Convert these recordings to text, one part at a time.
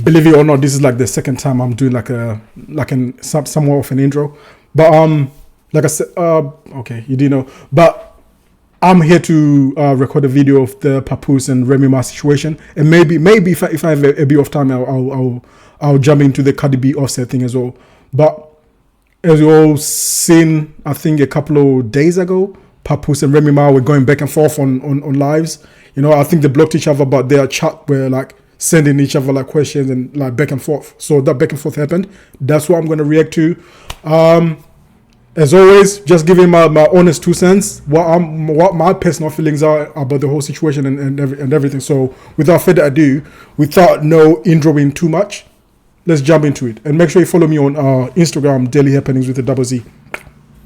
believe it or not, this is like the second time I'm doing somewhat of an intro. But like I said, okay, you didn't know, but I'm here to record a video of the Papoose and Remy Ma situation, and maybe if I have a bit of time, I'll jump into the CardiB Offset thing as well. But as you all seen, I think a couple of days ago, Papoose and Remy Ma were going back and forth on lives. You know, I think they blocked each other, but their chat were like sending each other like questions and like back and forth. So that back and forth happened. That's what I'm gonna react to. As always, just giving my honest 2 cents, what my personal feelings are about the whole situation and everything. So without further ado, without no introing too much, let's jump into it. And make sure you follow me on Instagram, Daily Happenings with a double Z.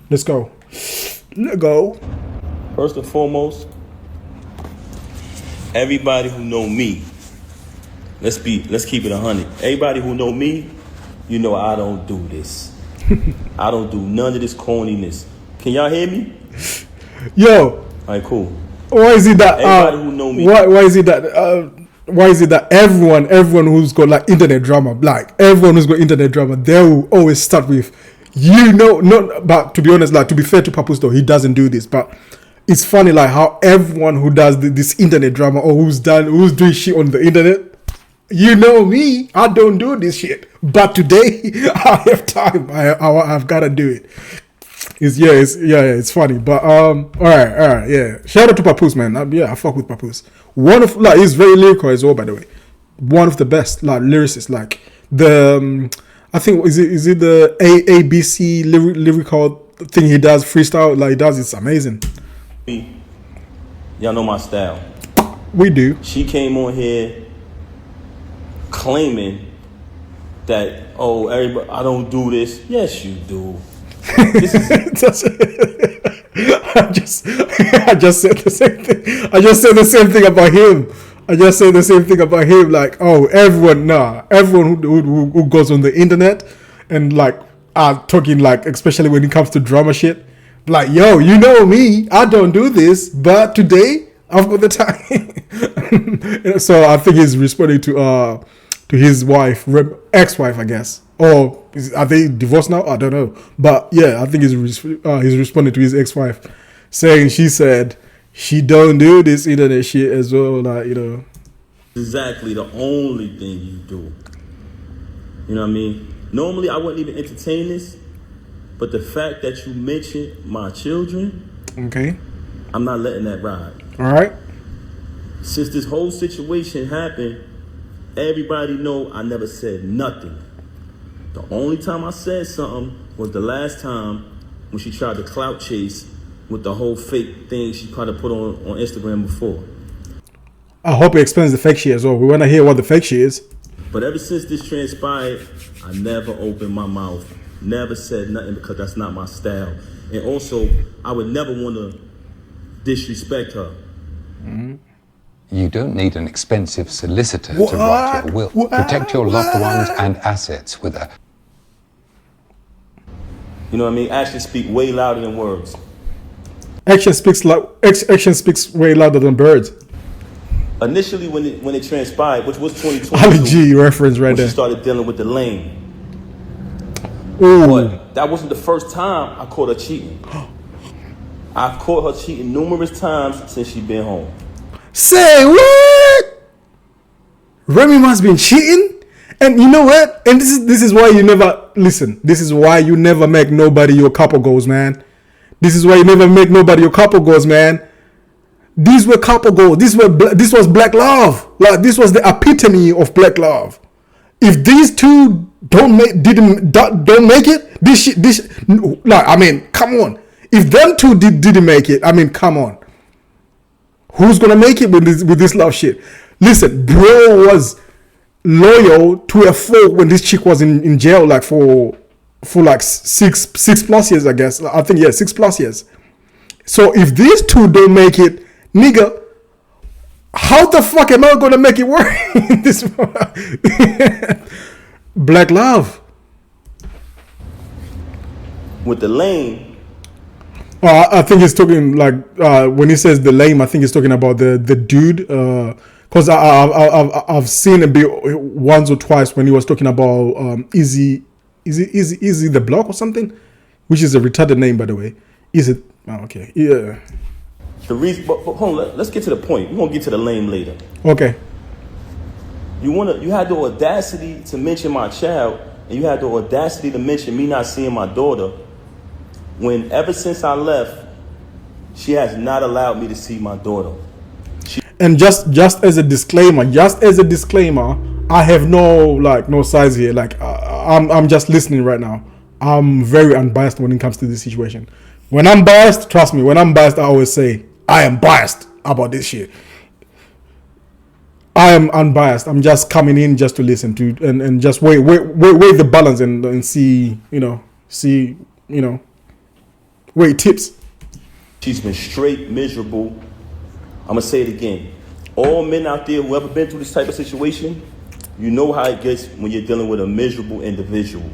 Let's go. Let's go. First and foremost, everybody who know me, let's keep it 100. Everybody who know me, you know I don't do this. I don't do none of this corniness. Can y'all hear me? Yo. All right, cool. Why is it that everybody who know me? Why is it that everyone who's got like internet drama, they will always start with, but to be honest, like to be fair to Papoose though, he doesn't do this, but it's funny like how everyone who does this internet drama or who's doing shit on the internet, you know me, I don't do this shit, but today I have time. I've gotta do it. It's funny, but all right, yeah. Shout out to Papoose, man. I fuck with Papoose. One of like he's very lyrical as well, by the way. One of the best like lyricists. Like the I think is it the ABC lyrical thing he does freestyle like he does. It's amazing. Y'all know my style. We do. She came on here claiming that everybody I don't do this. Yes, you do. This is I just said the same thing. I just said the same thing about him. Like, everyone who goes on the internet and like are talking like, especially when it comes to drama shit. Like, yo, you know me, I don't do this, but today I've got the time. So I think he's responding to his wife, ex-wife, I guess. Or are they divorced now? I don't know. But yeah, I think he's responding to his ex-wife, saying she said she don't do this internet shit as well. Like, you know, exactly the only thing you do. You know what I mean? Normally I wouldn't even entertain this, but the fact that you mentioned my children, okay, I'm not letting that ride. All right. Since this whole situation happened, everybody know I never said nothing. The only time I said something was the last time when she tried to clout chase with the whole fake thing she tried to put on Instagram before. I hope he explains the fake shit as well. We want to hear what the fake shit is. But ever since this transpired, I never opened my mouth. Never said nothing because that's not my style. And also, I would never want to disrespect her. Mm-hmm. You don't need an expensive solicitor to write your will. Protect your loved ones and assets with a... You know what I mean? Actions speak way louder than words. Action speaks way louder than words. Initially, when it transpired, which was 2022, Ali G reference right there. She started dealing with the lane. Ooh. But that wasn't the first time I caught her cheating. I've caught her cheating numerous times since she been home. Say what? Remy must been cheating, and you know what? And this is why you never listen. This is why you never make nobody your couple goals, man. This is why you never make nobody your couple goals, man. These were couple goals. This was black love. Like this was the epitome of black love. If these two don't make it, this like I mean, come on. If them two didn't make it, I mean, come on. Who's gonna make it with this love shit? Listen, bro was loyal to a fault when this chick was in jail, like for like six plus years, I guess. I think 6 plus years. So if these two don't make it, nigga, how the fuck am I gonna make it work in this black love? With the lane. I think he's talking like when he says the lame, I think he's talking about the dude, Because I've seen a bit once or twice when he was talking about Easy the Block or something, which is a retarded name, by the way. Is it? Oh, okay. Yeah. The reason, but hold on, let's get to the point. We're gonna get to the lame later. Okay. You had the audacity to mention my child, and you had the audacity to mention me not seeing my daughter, when ever since I left, she has not allowed me to see my daughter. And just as a disclaimer, I have no size here. Like I'm just listening right now. I'm very unbiased when it comes to this situation. When I'm biased, trust me, when I'm biased, I always say I am biased about this shit. I am unbiased. I'm just coming in just to listen to and just weigh the balance and see weigh tips. She's been straight miserable. I'm gonna say it again. All men out there who ever been through this type of situation, you know how it gets when you're dealing with a miserable individual.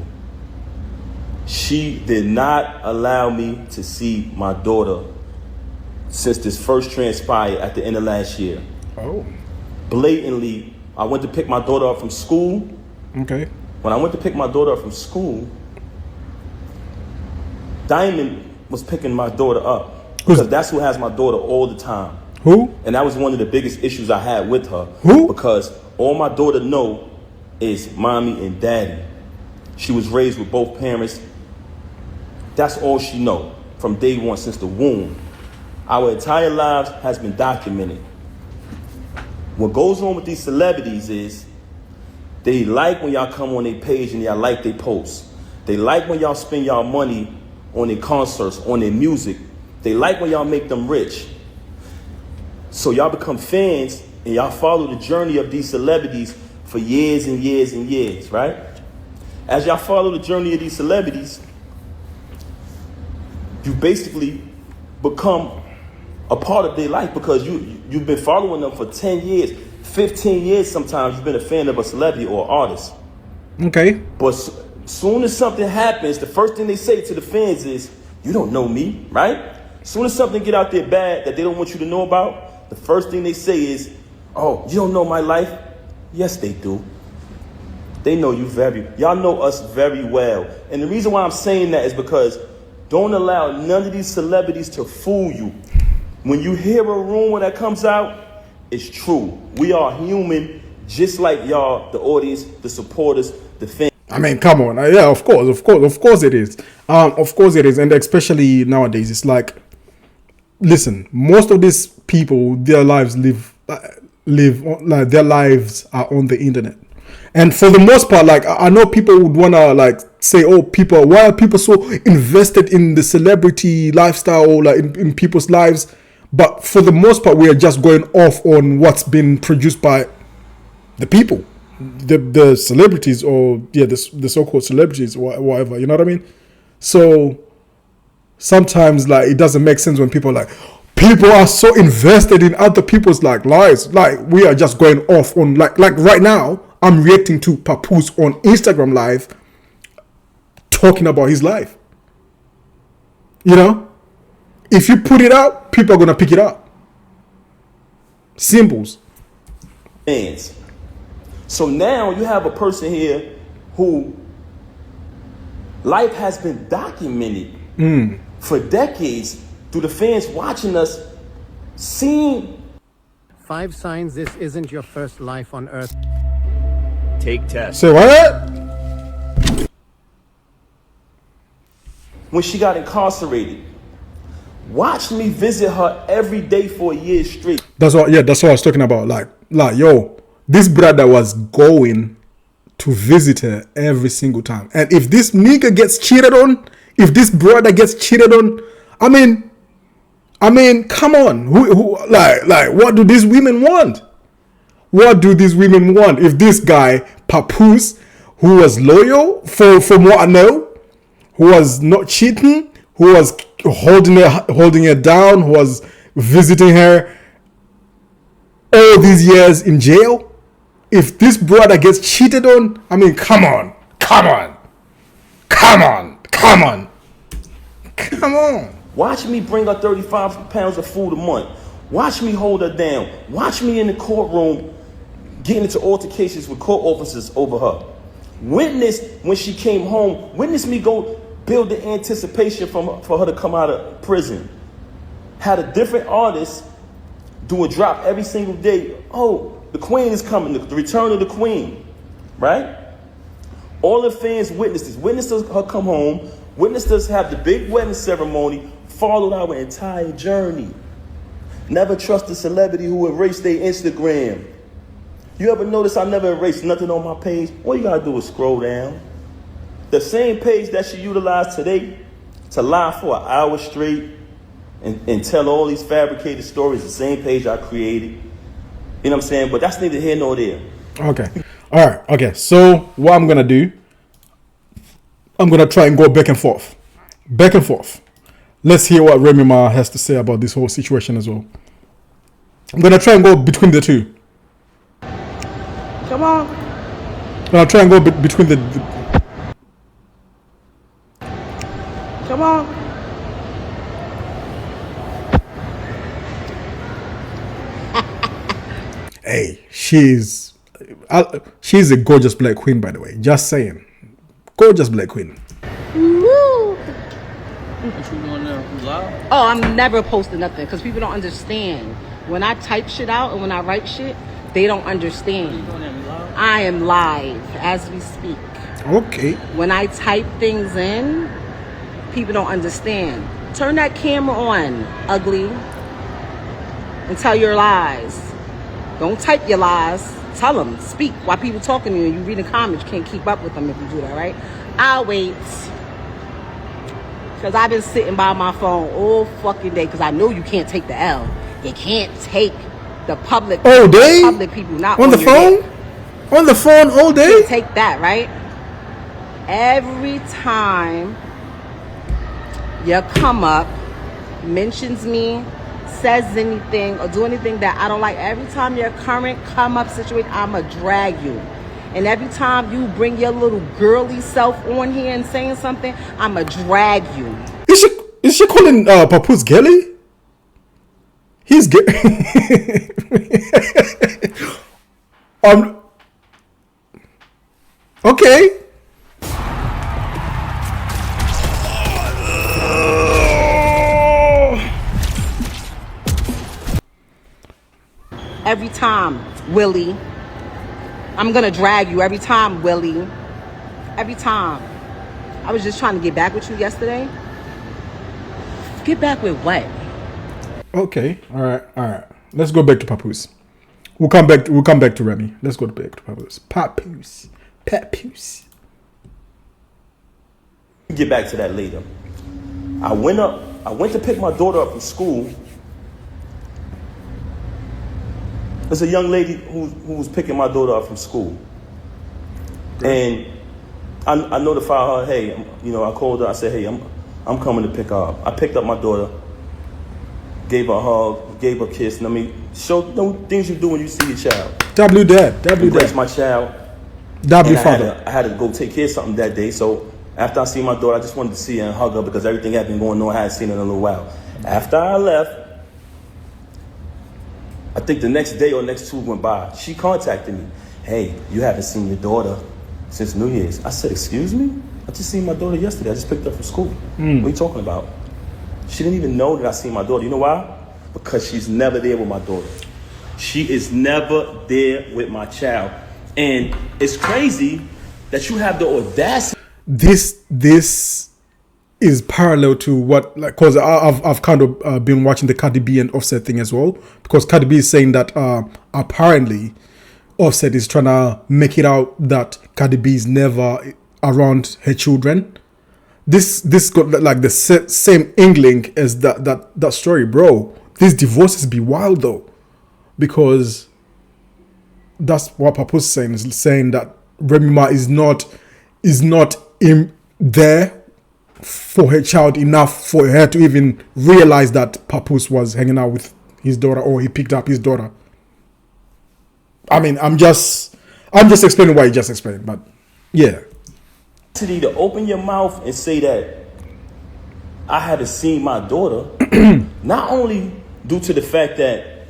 She did not allow me to see my daughter since this first transpired at the end of last year. Oh. Blatantly, I went to pick my daughter up from school. Okay. When I went to pick my daughter up from school, Diamond was picking my daughter up. Because that's who has my daughter all the time. Who? And that was one of the biggest issues I had with her. Who? Because all my daughter know is mommy and daddy. She was raised with both parents. That's all she know from day one since the womb. Our entire lives has been documented. What goes on with these celebrities is they like when y'all come on their page and y'all like their posts. They like when y'all spend y'all money on their concerts, on their music. They like when y'all make them rich. So y'all become fans and y'all follow the journey of these celebrities for years and years and years, right? As y'all follow the journey of these celebrities, you basically become a part of their life because you've been following them for 10 years, 15 years sometimes. You've been a fan of a celebrity or artist. Okay. But soon as something happens, the first thing they say to the fans is, you don't know me, right? Soon as something get out there bad that they don't want you to know about, the first thing they say is, oh, you don't know my life? Yes, they do. They know you y'all know us very well. And the reason why I'm saying that is because don't allow none of these celebrities to fool you. When you hear a rumor that comes out, it's true. We are human, just like y'all, the audience, the supporters, the fans. I mean, come on. Yeah, of course it is. Of course it is. And especially nowadays, it's like, listen, most of these people, their lives their lives are on the internet. And for the most part, like, I know people would want to like say, oh, why are people so invested in the celebrity lifestyle or like in people's lives? But for the most part, we are just going off on what's been produced by the people, the celebrities, or the so-called celebrities or whatever. You know what I mean? So sometimes like it doesn't make sense when people are so invested in other people's like lives. Like we are just going off on like right now. I'm reacting to Papoose on Instagram Live, talking about his life. You know? If you put it out, people are going to pick it up. Symbols. Fans. So now you have a person here who life has been documented for decades through the fans watching us, seeing 5 signs this isn't your first life on Earth. Take test. Say what? When she got incarcerated, watch me visit her every day for a year straight. That's what I was talking about. Like, yo, this brother was going to visit her every single time. And if this nigga gets cheated on, if this brother gets cheated on, I mean, come on. Who like what do these women want? What do these women want? If this guy, Papoose, who was loyal, from what I know, who was not cheating, who was holding her down, who was visiting her all these years in jail, if this brother gets cheated on, I mean, come on. Watch me bring her 35 pounds of food a month. Watch me hold her down. Watch me in the courtroom getting into altercations with court officers over her. Witnessed when she came home, witnessed me go build the anticipation for her to come out of prison. Had a different artist do a drop every single day. Oh, the queen is coming, the return of the queen, right? All the fans witnessed this. Witnessed her come home, witnessed us have the big wedding ceremony, followed our entire journey. Never trust a celebrity who erased their Instagram. You ever notice I never erased nothing on my page? All you gotta do is scroll down. The same page that she utilized today to lie for an hour straight and tell all these fabricated stories, the same page I created. You know what I'm saying? But that's neither here nor there. Okay. All right. Okay. So what I'm gonna do, I'm gonna try and go back and forth. Back and forth. Let's hear what Remy Ma has to say about this whole situation as well. I'm gonna try and go between the two. Come on. I'll try and go between the. Come on. Hey, she's a gorgeous black queen, by the way. Just saying, gorgeous black queen. Woo. What you doing there? You live? Oh, I'm never posting nothing because people don't understand. When I type shit out and when I write shit, they don't understand. You doing there? You live? I am live as we speak. Okay. When I type things in, people don't understand. Turn that camera on, ugly, and tell your lies. Don't type your lies. Tell them. Speak while people talking to you. You reading comments, you can't keep up with them if you do that, right? I'll wait. Because I've been sitting by my phone all fucking day because I know you can't take the L. You can't take the public. All day? Public people, not on the phone? neck. On the phone all day? Take that, right? Every time you come up, mentions me, says anything or do anything that I don't like, every time your current come up situation, I'ma drag you. And every time you bring your little girly self on here and saying something, I'ma drag you. Is she calling Papoose girly? He's gay. Okay. Every time, Willie. I'm gonna drag you every time, Willie. Every time. I was just trying to get back with you yesterday. Get back with what? Okay. All right. Let's go back to Papoose. We'll come back to Remy. Let's go back to Papoose. Papoose. Get back to that later. I went to pick my daughter up from school. There's a young lady who was picking my daughter up from school. And I notified her, hey, I called her, I said, hey, I'm coming to pick her up. I picked up my daughter, gave her a hug, gave her a kiss, and show things you do when you see your child. W dad. Embrace my child. W father. I had to go take care of something that day, so after I see my daughter, I just wanted to see her and hug her because everything had been going on. I hadn't seen her in a little while. After I left, I think the next day or next 2 went by. She contacted me. Hey, you haven't seen your daughter since New Year's. I said, excuse me? I just seen my daughter yesterday. I just picked her up from school. What are you talking about? She didn't even know that I seen my daughter. You know why? Because she's never there with my daughter. She is never there with my child. And it's crazy that you have the audacity. This is parallel to what, like, because I've kind of been watching the CardiB and Offset thing as well, because CardiB is saying that apparently Offset is trying to make it out that CardiB is never around her children. This got like the same inkling as that story, bro. These divorces be wild though, because that's what Papoose is saying that Remy Ma is not in there for her child enough for her to even realize that Papoose was hanging out with his daughter, or he picked up his daughter. I mean, I'm just explaining what you just explained, but yeah. To open your mouth and say that I haven't seen my daughter, not only due to the fact that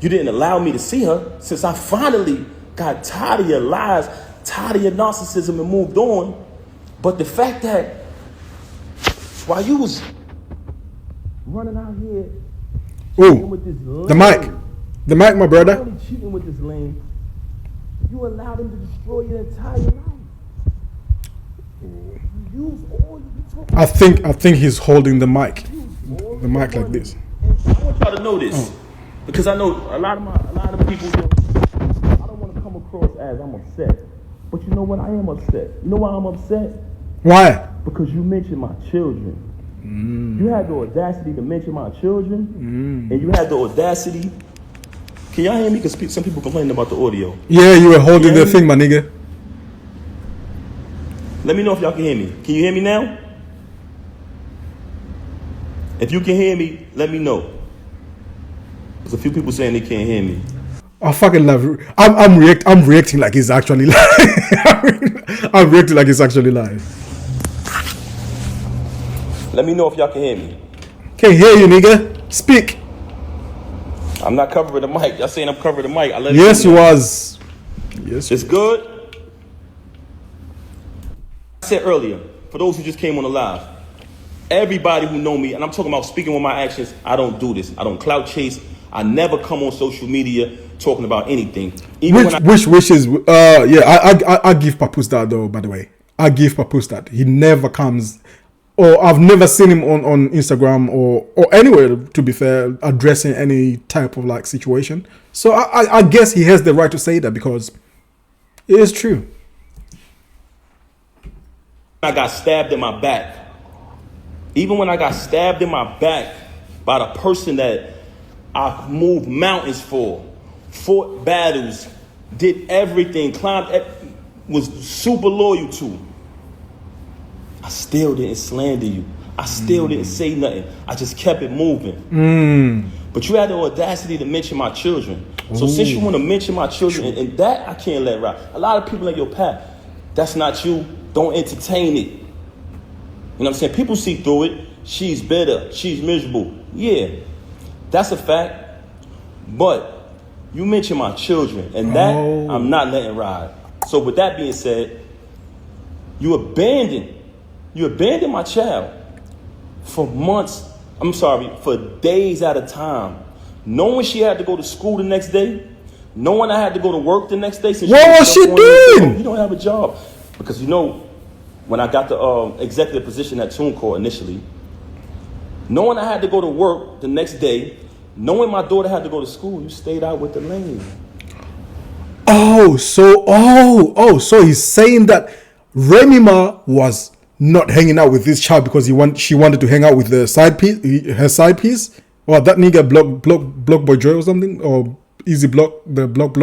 You didn't allow me to see her since I finally got tired of your lies, tired of your narcissism and moved on. But the fact that while you was running out here cheating with this lame, the mic, my brother. not only cheating with this lame, you allowed him to destroy your entire life. You use all you talk. I think he's holding the mic like this. And I want y'all to know this because I know a lot of people. I don't want to come across as I'm upset, but you know what? I am upset. You know why I'm upset? Why? Because you mentioned my children. You had the audacity to mention my children, and you had the audacity. Can y'all hear me? Because some people complaining about the audio. Yeah, you were holding the thing, my nigga. Let me know if y'all can hear me. Can you hear me now? If you can hear me, let me know. There's a few people saying they can't hear me. I fucking love it. I'm reacting like he's actually live. I'm reacting like he's actually live. Let me know if y'all can hear me. Can't hear you, nigga. Speak. I'm not covering the mic. Y'all saying I'm covering the mic. Yes, you was. Yes. It's good. I said earlier, for those who just came on the live, everybody who know me, and I'm talking about speaking with my actions, I don't do this. I don't clout chase. I never come on social media talking about anything. Which is I give Papoose that though, by the way. I give Papoose that. He never comes, or I've never seen him on Instagram or anywhere, to be fair, addressing any type of like situation. So I guess he has the right to say that because it is true. I got stabbed in my back. Even when I got stabbed in my back by the person that I moved mountains for, fought battles, did everything, was super loyal to, I still didn't slander you. I still didn't say nothing. I just kept it moving. But you had the audacity to mention my children. So since you want to mention my children, and that I can't let ride. A lot of people in your path, that's not you. Don't entertain it. You know what I'm saying? People see through it. She's bitter. She's miserable. Yeah, that's a fact. But you mentioned my children, and that I'm not letting ride. So with that being said, you abandoned my child for months. I'm sorry, for days at a time. Knowing she had to go to school the next day, knowing I had to go to work the next day. What was she doing? You don't have a job. Because you know, when I got the executive position at TuneCore initially, knowing I had to go to work the next day, knowing my daughter had to go to school, you stayed out with the lane. So he's saying that Remy Ma was not hanging out with this child because she wanted to hang out with the her side piece, or that nigga block boy Joy or something, or Easy Block, the block.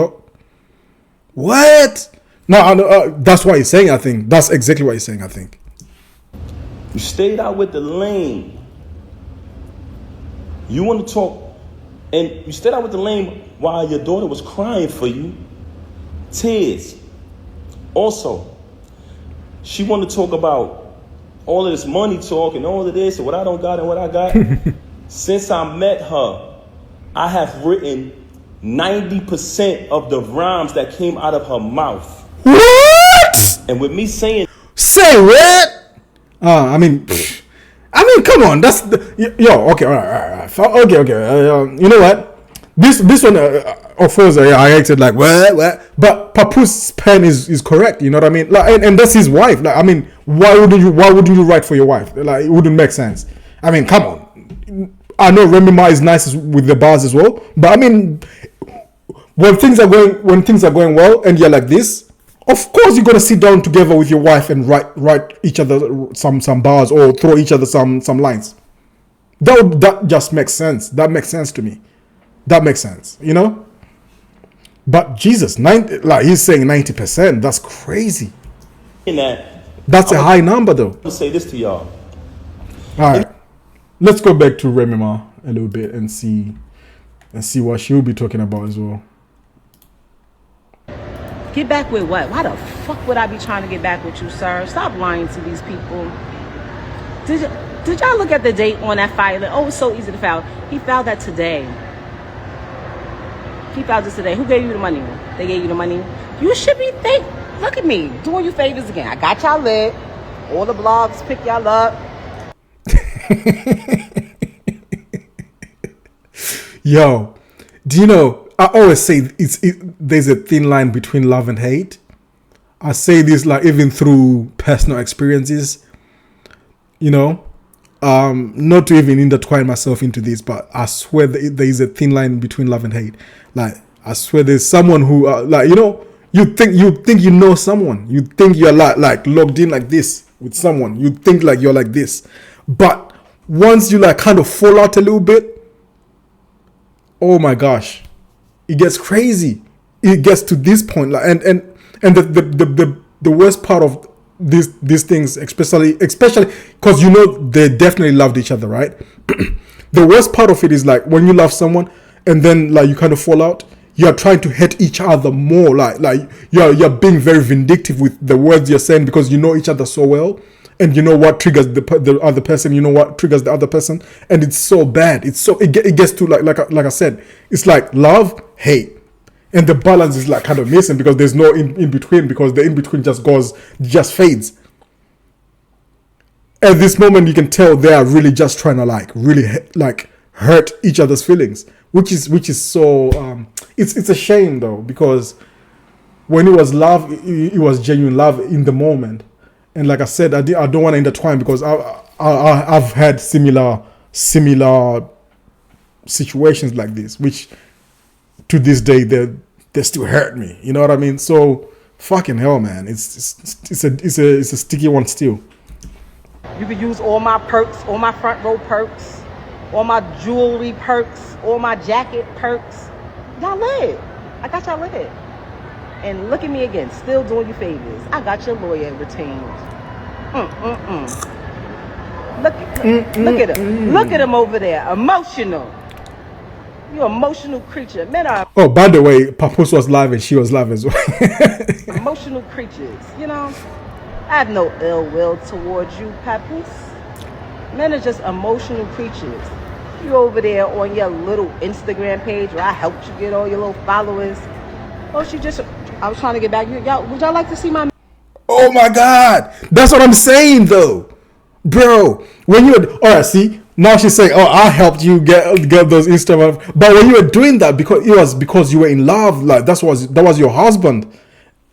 What? No, that's what he's saying. I think that's exactly what he's saying. I think you stayed out with the lane. You want to talk, and you stayed out with the lane while your daughter was crying for you, tears. Also, she wanted to talk about all of this money talk and all of this and what I don't got and what I got. Since I met her, I have written 90% of the rhymes that came out of her mouth. What? And with me saying, say what? I mean, come on. That's okay. All right. Okay. You know what? This one, of course, I acted like what? But Papoose pen is correct. You know what I mean? Like, and that's his wife. Like, I mean, why wouldn't you write for your wife? Like, it wouldn't make sense. I mean, come on. I know Remy Ma is nice with the bars as well, but I mean, when things are going well, and you're like this, of course you're gonna sit down together with your wife and write each other some bars or throw each other some lines. That just makes sense. That makes sense to me. That makes sense, you know. But Jesus, he's saying 90%. That's crazy. That's a high number, though. I'll say this to y'all. All right, let's go back to Remy Ma a little bit and see what she'll be talking about as well. Get back with what? Why the fuck would I be trying to get back with you, sir? Stop lying to these people. Did y'all look at the date on that filing? Oh, it's so easy to file. He filed that today. Keep out just today. Who gave you the money? They gave you the money. You should be look at me doing you favors again. I got y'all lit. All the blogs pick y'all up. Yo, do you know? I always say there's a thin line between love and hate. I say this like even through personal experiences. You know, not to even intertwine myself into this, but I swear there is a thin line between love and hate. Like I swear there's someone who like, you know, you think you know someone, you think you're like logged in like this with someone, you think like you're like this, but once you like kind of fall out a little bit, oh my gosh, it gets crazy. It gets to this point, like and the worst part of these things, especially because you know they definitely loved each other, right? The worst part of it is like when you love someone and then like you kind of fall out, you're trying to hate each other more, like you're being very vindictive with the words you're saying because you know each other so well, and you know what triggers the other person, you know what triggers the other person, and it's so bad. It gets to like I said, it's like love, hate, and the balance is like kind of missing because there's no in between, because the in between just fades. At this moment, you can tell they are really just trying to really hurt each other's feelings, which is so it's a shame though, because when it was love, it was genuine love in the moment. And like I said, I don't want to intertwine because I've had similar situations like this, which to this day they still hurt me. You know what I mean? So fucking hell, man, it's a sticky one still. You could use all my perks, all my front row perks, all my jewelry perks, all my jacket perks. Y'all lit. I got y'all lit. And look at me again, still doing you favors. I got your lawyer retained. Look at him. Look at him over there. Emotional. You emotional creature. Men are Oh, by the way, Papoose was live and she was live as well. emotional creatures, you know. I have no ill will towards you, Papoose. Men are just emotional creatures. You over there on your little Instagram page where I helped you get all your little followers. Oh, I was trying to get back. Y'all, would y'all like to see my... Oh my God, that's what I'm saying though, bro. When you were, all right, see, now she's saying, oh, I helped you get those Instagram, but when you were doing that, because you were in love, like that was your husband.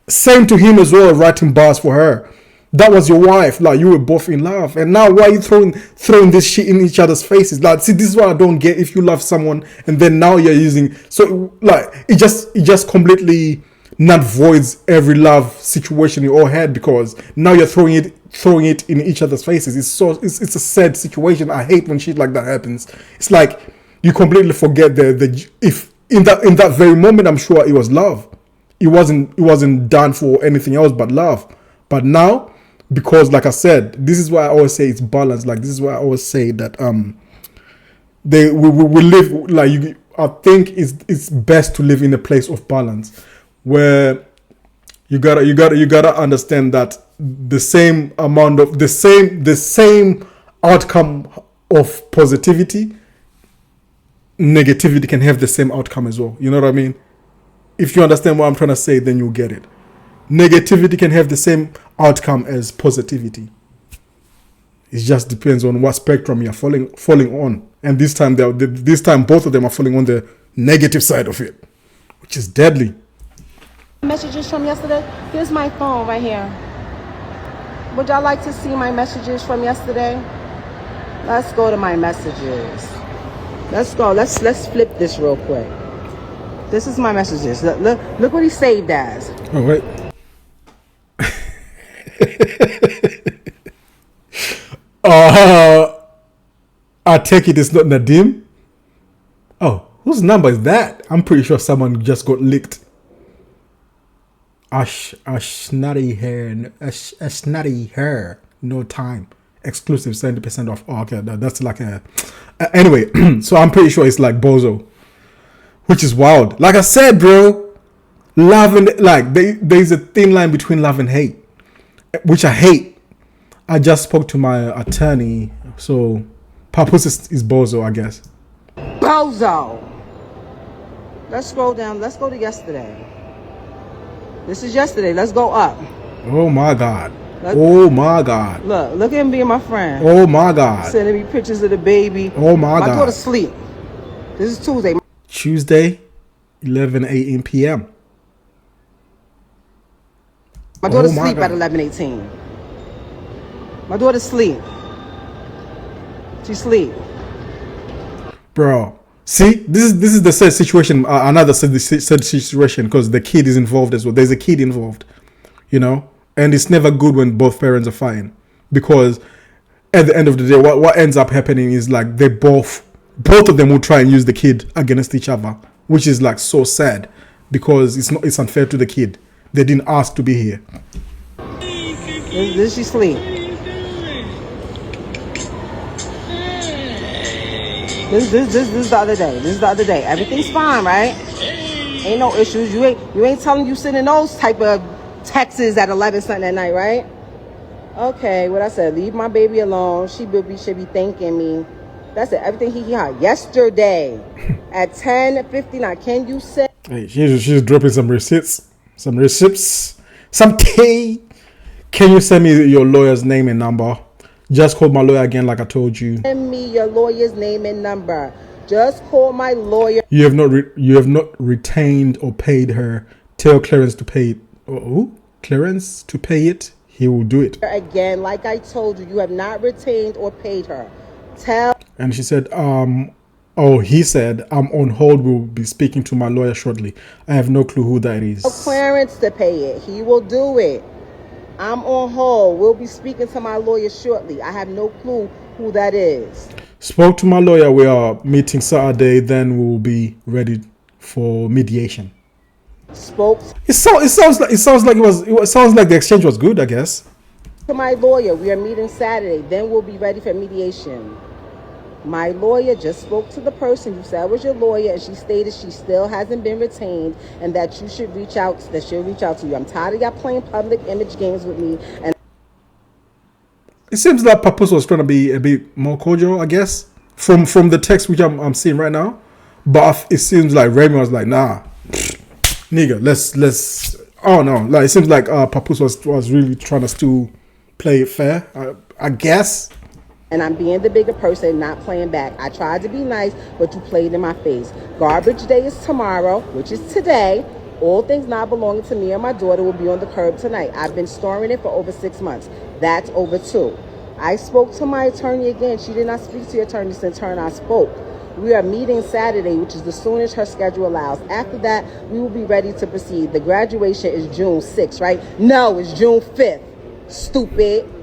Same to him as well, writing bars for her. That was your wife. Like you were both in love, and now why are you throwing this shit in each other's faces? Like, see, this is what I don't get. If you love someone and then now you're using, so like it just completely not voids every love situation you all had, because now you're throwing it in each other's faces. It's a sad situation. I hate when shit like that happens. It's like you completely forget if in that very moment, I'm sure it was love. It wasn't done for anything else but love. But now, because like I said, this is why I always say it's balanced. Like this is why I always say that we live like I think it's best to live in a place of balance, where you gotta understand that the same amount of the same outcome of positivity, negativity can have the same outcome as well. You know what I mean? If you understand what I'm trying to say, then you'll get it. Negativity can have the same outcome as positivity. It just depends on what spectrum you're falling on. And this time both of them are falling on the negative side of it, which is deadly. Messages from yesterday? Here's my phone right here. Would y'all like to see my messages from yesterday? Let's go to my messages. Let's go. Let's flip this real quick. This is my messages. Look what he saved as. Oh, wait. I take it it's not Nadim. Oh, whose number is that? I'm pretty sure someone just got licked. A snotty hair, no time. Exclusive 70% off. Oh, okay, that's like a... Anyway, so I'm pretty sure it's like Bozo. Which is wild. Like I said, bro, love and like there's a thin line between love and hate, which I hate. I just spoke to my attorney, so Papoose is Bozo, I guess. Bozo. Let's scroll down. Let's go to yesterday. This is yesterday. Let's go up. Oh my God. Oh my God. Look at him being my friend. Oh my God. Sending me pictures of the baby. Oh my God. My daughter's asleep. This is Tuesday. Tuesday, 11 p.m. My daughter's asleep at 11:18. My daughter's asleep. She's asleep. Bro, see, this is the sad situation. Another sad situation because the kid is involved as well. There's a kid involved, you know, and it's never good when both parents are fighting, because at the end of the day, what ends up happening is like they both of them will try and use the kid against each other, which is like so sad because it's unfair to the kid. They didn't ask to be here. Did she sleep? This is the other day. This is the other day. Everything's fine, right? Ain't no issues. You ain't telling you sending those type of texts at 11 something at night, right? Okay, what I said, leave my baby alone. She should be thanking me. That's it. Everything he had yesterday at 10:59. Can you say? Hey, she's dropping some receipts, some tea. Can you send me your lawyer's name and number? Just call my lawyer again, like I told you. Send me your lawyer's name and number. Just call my lawyer. You have not retained or paid her. Tell Clarence to pay it. Oh, Clarence to pay it. He will do it. Again, like I told you, you have not retained or paid her. Tell. And she said, he said, I'm on hold. We'll be speaking to my lawyer shortly. I have no clue who that is. Clarence to pay it. He will do it. I'm on hold. We'll be speaking to my lawyer shortly. I have no clue who that is. Spoke to my lawyer. We are meeting Saturday. Then we'll be ready for mediation. Spoke. It sounds like the exchange was good, I guess. To my lawyer. We are meeting Saturday. Then we'll be ready for mediation. My lawyer just spoke to the person you said was your lawyer, and she stated she still hasn't been retained and that you should reach out, that she'll reach out to you. I'm tired of y'all playing public image games with me. And it seems like Papoose was trying to be a bit more cordial, I guess, from the text which I'm seeing right now. But it seems like Remy was like, nah, nigga, let's. Oh no, like it seems like Papoose was really trying to still play it fair, I guess. And I'm being the bigger person, not playing back. I tried to be nice, but you played in my face. Garbage day is tomorrow, which is today. All things not belonging to me and my daughter will be on the curb tonight. I've been storing it for over 6 months. That's over 2. I spoke to my attorney again. She did not speak to your attorney since her and I spoke. We are meeting Saturday, which is the soonest her schedule allows. After that, we will be ready to proceed. The graduation is June 6th, right? No, it's June 5th. Stupid.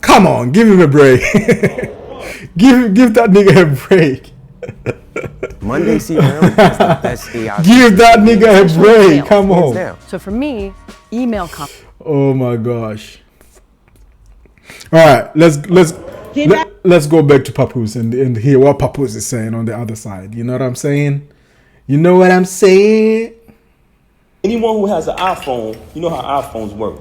Come on, give him a break. give that nigga a break. Monday CRM is the best AI. Give that nigga a break. Come on. Down. So for me, email Oh my gosh. All right, let's go back to Papoose and hear what Papoose is saying on the other side. You know what I'm saying? You know what I'm saying? Anyone who has an iPhone, you know how iPhones work.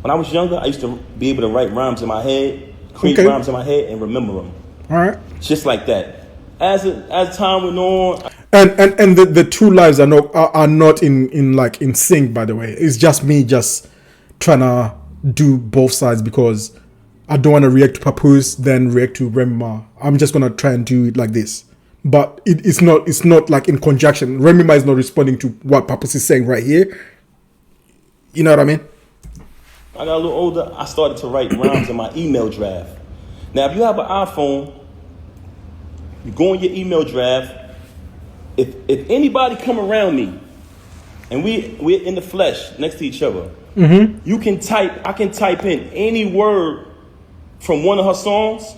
When I was younger, I used to be able to write rhymes in my head, create rhymes in my head, and remember them. All right. Just like that. As time went on, and the two lives are not in sync. By the way, it's just me trying to do both sides because I don't want to react to Papoose then react to Remy. I'm just gonna try and do it like this. But it's not like in conjunction. Remy is not responding to what Papoose is saying right here. You know what I mean? I got a little older, I started to write rhymes in my email draft. Now, if you have an iPhone, you go in your email draft. If anybody come around me, and we're in the flesh next to each other, you can I can type in any word from one of her songs,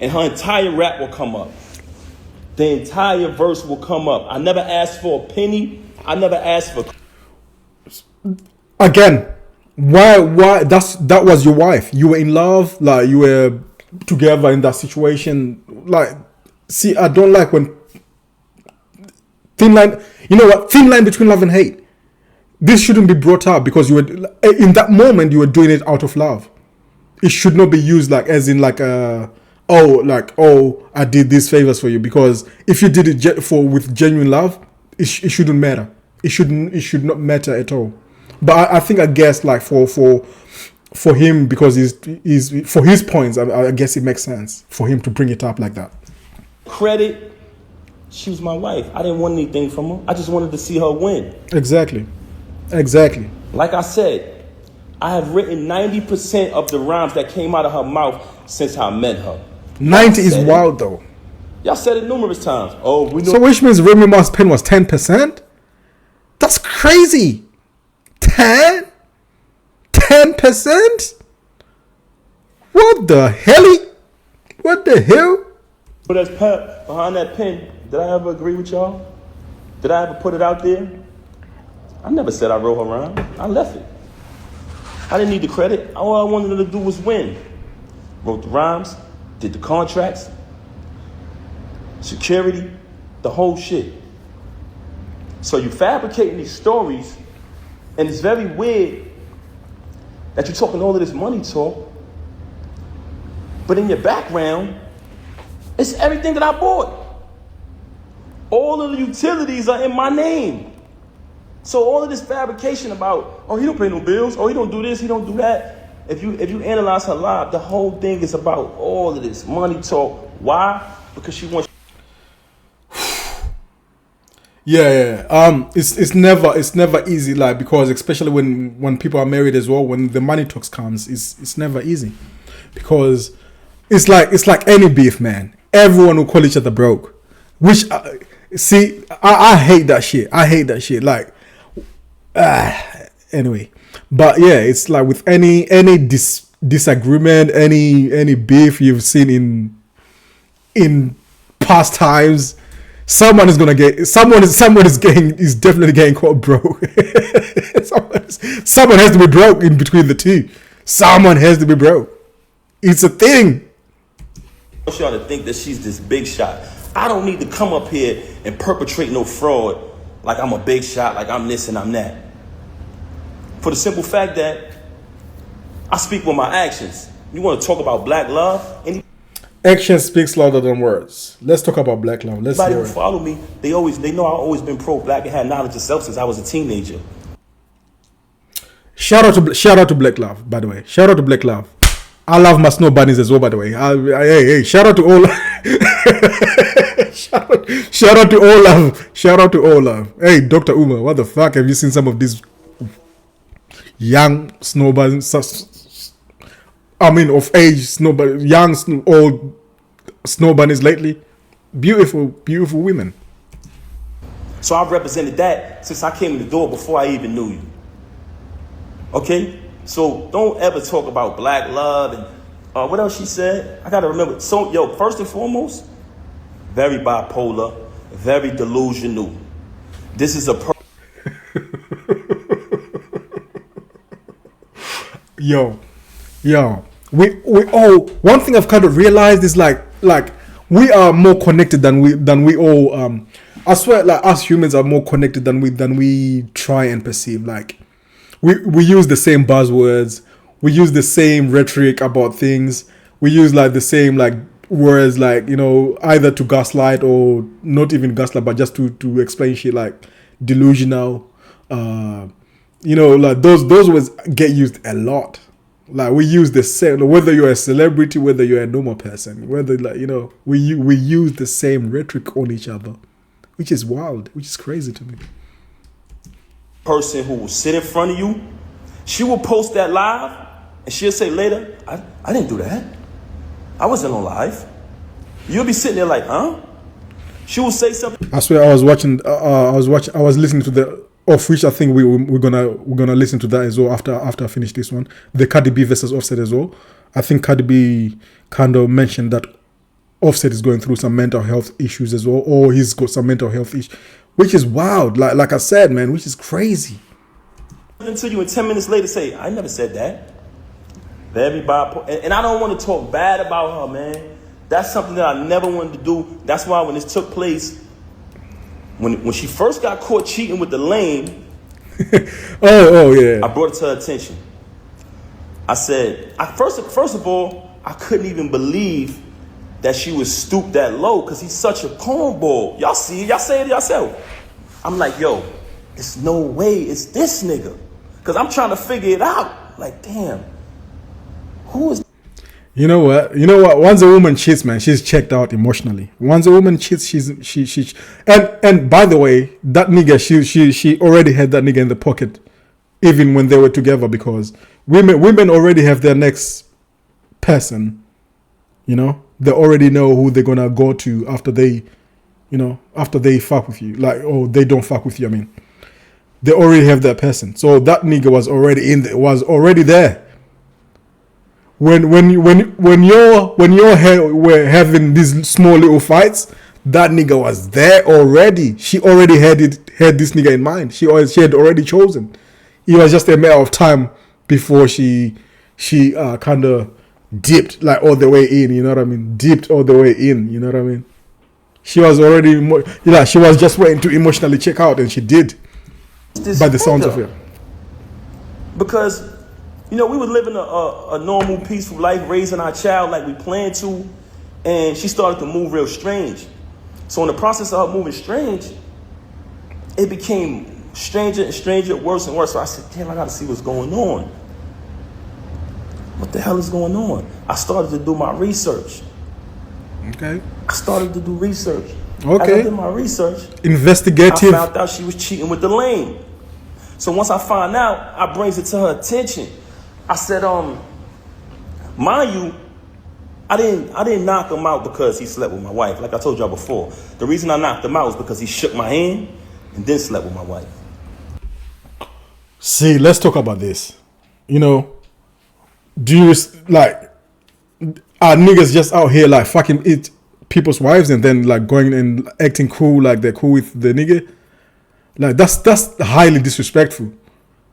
and her entire rap will come up. The entire verse will come up. I never asked for a penny. I never asked for. Again. Why that was your wife? You were in love, like you were together in that situation. Like, see, I don't like when thin line. You know what? Thin line between love and hate. This shouldn't be brought up because you were in that moment you were doing it out of love. It should not be used like as in like a I did these favors for you, because if you did it with genuine love, it shouldn't matter. It should not matter at all. But I think, I guess, like for him, because he's for his points, I guess it makes sense for him to bring it up like that. Credit. She was my wife. I didn't want anything from her. I just wanted to see her win. Exactly. Like I said, I have written 90% of the rhymes that came out of her mouth since I met her. 90 is wild, though. Y'all said it numerous times. Oh, we know. So which means Remy Ma's pen was 10%? That's crazy. 10%? What the hell? What the hell? But that's Pep behind that pen. Did I ever agree with y'all? Did I ever put it out there? I never said I wrote her rhyme. I left it. I didn't need the credit. All I wanted her to do was win. Wrote the rhymes, did the contracts, security, the whole shit. So you fabricating these stories, and it's very weird that you're talking all of this money talk, but in your background, it's everything that I bought. All of the utilities are in my name. So all of this fabrication about, oh, he don't pay no bills, oh, he don't do this, he don't do that. If you analyze her live, the whole thing is about all of this money talk. Why? Because she wants. Yeah. It's never easy, like, because especially when people are married as well, when the money talks comes, it's never easy, because it's like any beef, man. Everyone will call each other broke, which I hate that shit. Like, anyway, but yeah, it's like with any disagreement, any beef you've seen in past times, someone is definitely getting caught broke. Someone has to be broke in between the two. Someone has to be broke. It's a thing. I want y'all to think that she's this big shot. I don't need to come up here and perpetrate no fraud like I'm a big shot, like I'm this and I'm that. For the simple fact that I speak with my actions. You want to talk about black love? Action speaks louder than words. Let's talk about black love. Anybody who follow me, they know I've always been pro-black and had knowledge of self since I was a teenager. Shout out to Black Love, by the way. Shout out to Black Love. I love my snow bunnies as well, by the way. Hey, shout out to all. shout out to all love. Shout out to all love. Hey, Dr. Uma, what the fuck? Have you seen some of these young snow bunnies? I mean, of age snow bunnies, old snow bunnies lately? Beautiful, beautiful women. So I've represented that since I came in the door before I even knew you. Okay? So don't ever talk about black love and what else she said? I gotta remember. So first and foremost, very bipolar, very delusional. This is a Yo. We all, one thing I've kind of realized is like we are more connected than we all I swear, like, us humans are more connected than we try and perceive. Like, we use the same buzzwords, we use the same rhetoric about things, we use like the same like words, like, you know, either to gaslight or not even gaslight, but just to explain shit, like delusional. You know, like those words get used a lot. Like, we use the same, whether you're a celebrity, whether you're a normal person, whether, like, you know, we use the same rhetoric on each other, which is wild, which is crazy to me. Person who will sit in front of you, she will post that live, and she'll say later, I didn't do that. I wasn't on live. You'll be sitting there like, huh? She will say something. I swear, I was listening to the of which I think we're gonna listen to that as well after I finish this one. The CardiB versus Offset as well. I think CardiB kind of mentioned that Offset is going through some mental health issues as well, or he's got some mental health issues, which is wild. Like I said, man, which is crazy. Until you, and 10 minutes later, say, I never said that. Very bipolar, and I don't want to talk bad about her, man. That's something that I never wanted to do. That's why when this took place, when she first got caught cheating with the lame, oh yeah, I brought it to her attention. I said, first of all, I couldn't even believe that she was stooped that low because he's such a cornball. Y'all see it, y'all say it yourself. I'm like, yo, it's no way it's this nigga. Because I'm trying to figure it out. Like, damn, who is... You know what? Once a woman cheats, man, she's checked out emotionally. Once a woman cheats, she and by the way, that nigga, she already had that nigga in the pocket, even when they were together, because women already have their next person. You know, they already know who they're gonna go to after they fuck with you. Like, oh, they don't fuck with you. I mean, they already have that person. So that nigga was already there. When you're were having these small little fights, that nigga was there already. She already had this nigga in mind. She had already chosen. It was just a matter of time before she kind of dipped like all the way in. You know what I mean? Dipped all the way in. You know what I mean? She was already, she was just waiting to emotionally check out, and she did. By the sounds of it. Because, we were living a normal, peaceful life, raising our child like we planned to, and she started to move real strange. So in the process of her moving strange, it became stranger and stranger, worse and worse. So I said, damn, I gotta see what's going on. What the hell is going on? I started to do my research. Okay. I started to do research. Okay. As I did my research, investigative. I found out she was cheating with the lame. So once I find out, I brings it to her attention. I said, mind you, I didn't knock him out because he slept with my wife. Like I told y'all before, the reason I knocked him out was because he shook my hand and then slept with my wife. See, let's talk about this. Do you like, are niggas just out here like fucking people's wives and then like going and acting cool like they're cool with the nigga? Like that's highly disrespectful.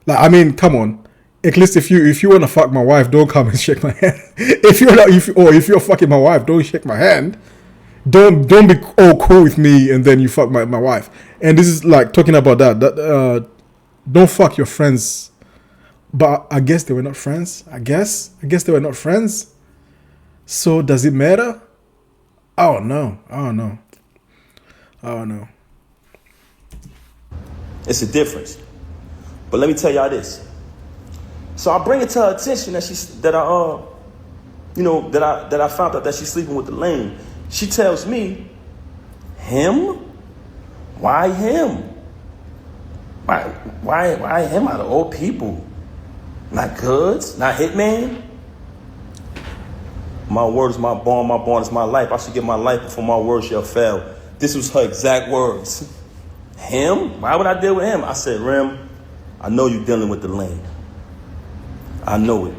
Like, I mean, come on. At least if you want to fuck my wife, don't come and shake my hand. If you're fucking my wife, don't shake my hand. Don't be all cool with me and then you fuck my wife. And this is like talking about that don't fuck your friends. But I guess they were not friends. I guess they were not friends. So does it matter? I don't know. It's a difference. But let me tell y'all this. So I bring it to her attention that I found out that she's sleeping with the lame. She tells me, him? Why him? Why him out of all people? Not Goods? Not Hitman? My word is my bond is my life. I should give my life before my word shall fail. This was her exact words. Him? Why would I deal with him? I said, Rem, I know you're dealing with the lame. I know it.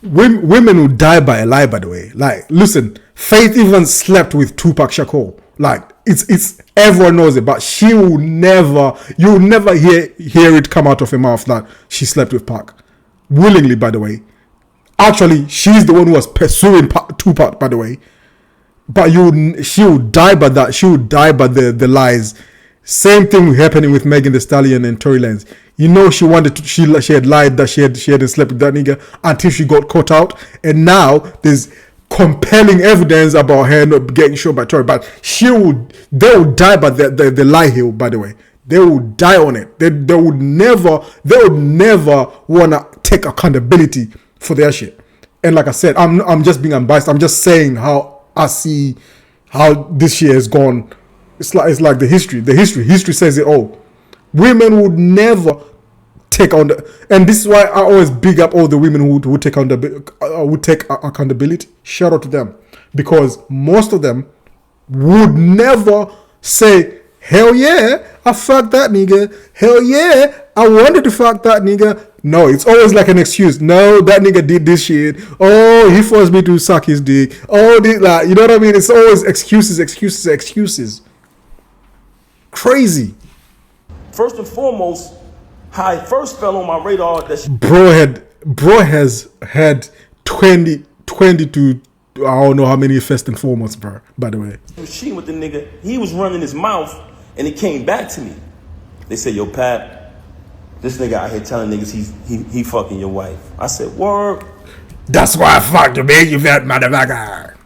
Women who die by a lie, by the way. Like, listen, Faith even slept with Tupac Shakur. Like, it's everyone knows it, but you'll never hear it come out of her mouth that she slept with Pac. Willingly, by the way. Actually, she's the one who was pursuing Tupac, by the way. But she would die by that. She would die by the lies. Same thing happening with Megan Thee Stallion and Tory Lanez. She had lied that she hadn't slept with that nigga until she got caught out. And now there's compelling evidence about her not getting shot by Tory. But they would die by the lie hill, by the way. They would die on it. They would never want to take accountability for their shit. And like I said, I'm just being unbiased. I'm just saying how I see how this shit has gone. It's like the history. The history says it all. Women would never take on and this is why I always big up all the women who would take accountability. Shout out to them, because most of them would never say, hell yeah, I fucked that nigga. Hell yeah, I wanted to fuck that nigga. No, it's always like an excuse. No, that nigga did this shit. Oh, he forced me to suck his dick. Oh, you know what I mean? It's always excuses. Crazy. First and foremost, how I first fell on my radar that bro has had 20 to I don't know how many first and foremost, bro, by the way. He was cheating with the nigga. He was running his mouth and it came back to me. They said, yo, Pap, this nigga out here telling niggas he fucking your wife. I said, word. That's why I fucked you, man, you fat motherfucker.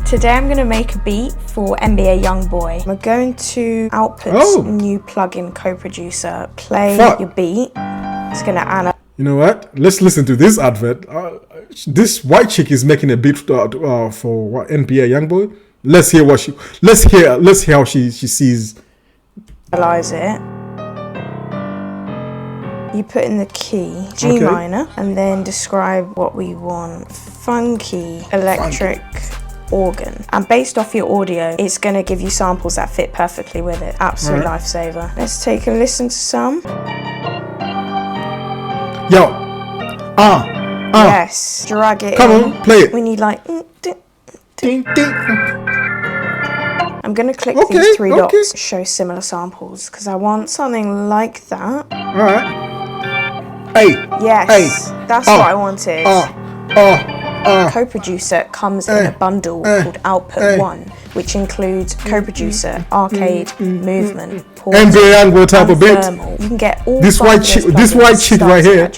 Today I'm going to make a beat for NBA Youngboy. We're going to Output's new plugin co-producer. Play your beat. It's going to analyze. You know what? Let's listen to this advert. This white chick is making a beat for what, NBA Youngboy. Let's hear what let's hear how she sees. Analyze it. You put in the key G minor and then describe what we want. Funky electric organ. And based off your audio, it's going to give you samples that fit perfectly with it. Absolute lifesaver. Let's take a listen to some. Yo. Yes. Drag it Come in. on, play it. We need like... Ding, ding. I'm going to click these three dots to show similar samples because I want something like that. Alright. Hey. Yes. Hey. That's what I wanted. Co-producer comes in a bundle called Output 1, which includes co-producer, arcade, movement, NBA Youngboy type of beat. You can get all this white chick right here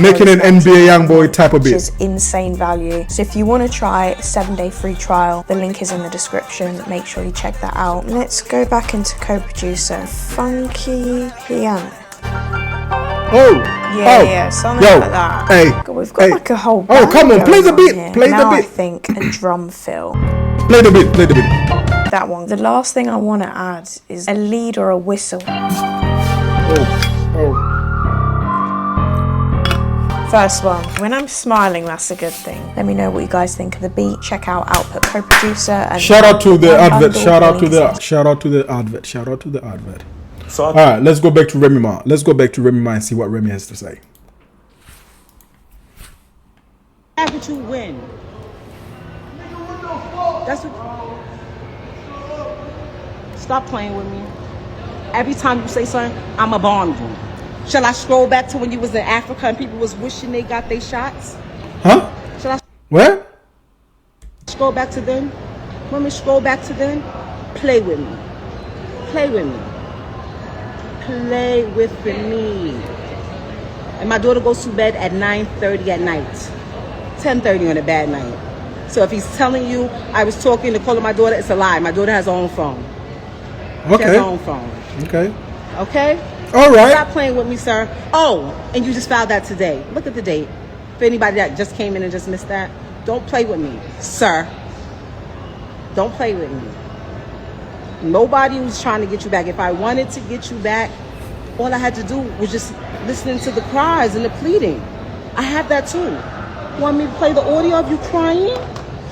making an NBA Youngboy type of beat. Which is insane value. So if you want to try a 7-day free trial, the link is in the description. Make sure you check that out. Let's go back into co-producer. Funky piano. Yeah, something like that. Hey, God, we've got like a whole band come on, play the beat. Here. Play now the beat. I think a drum fill. Play the beat. That one. The last thing I want to add is a lead or a whistle. First one. When I'm smiling, that's a good thing. Let me know what you guys think of the beat. Check out Output co-producer and shout out to the advert. Shout out to the advert. So all right, let's go back to Remy Ma. And see what Remy has to say. How would you win? That's what. Stop playing with me. Every time you say something, I'ma bomb you. Shall I scroll back to when you was in Africa and people was wishing they got their shots? Huh? Shall I Where? scroll back to then? Want me to scroll back to then? Play with me. Play with me. Play with me. And my daughter goes to bed at 9:30 at night. 10:30 on a bad night. So if he's telling you I was talking to calling my daughter, it's a lie. My daughter has her own phone. She has her own phone. Okay. All right. Stop playing with me, sir. Oh, and you just filed that today. Look at the date. For anybody that just came in and just missed that, don't play with me, sir. Don't play with me. Nobody was trying to get you back. If I wanted to get you back, all I had to do was just listening to the cries and the pleading. I have that too. You want me to play the audio of you crying?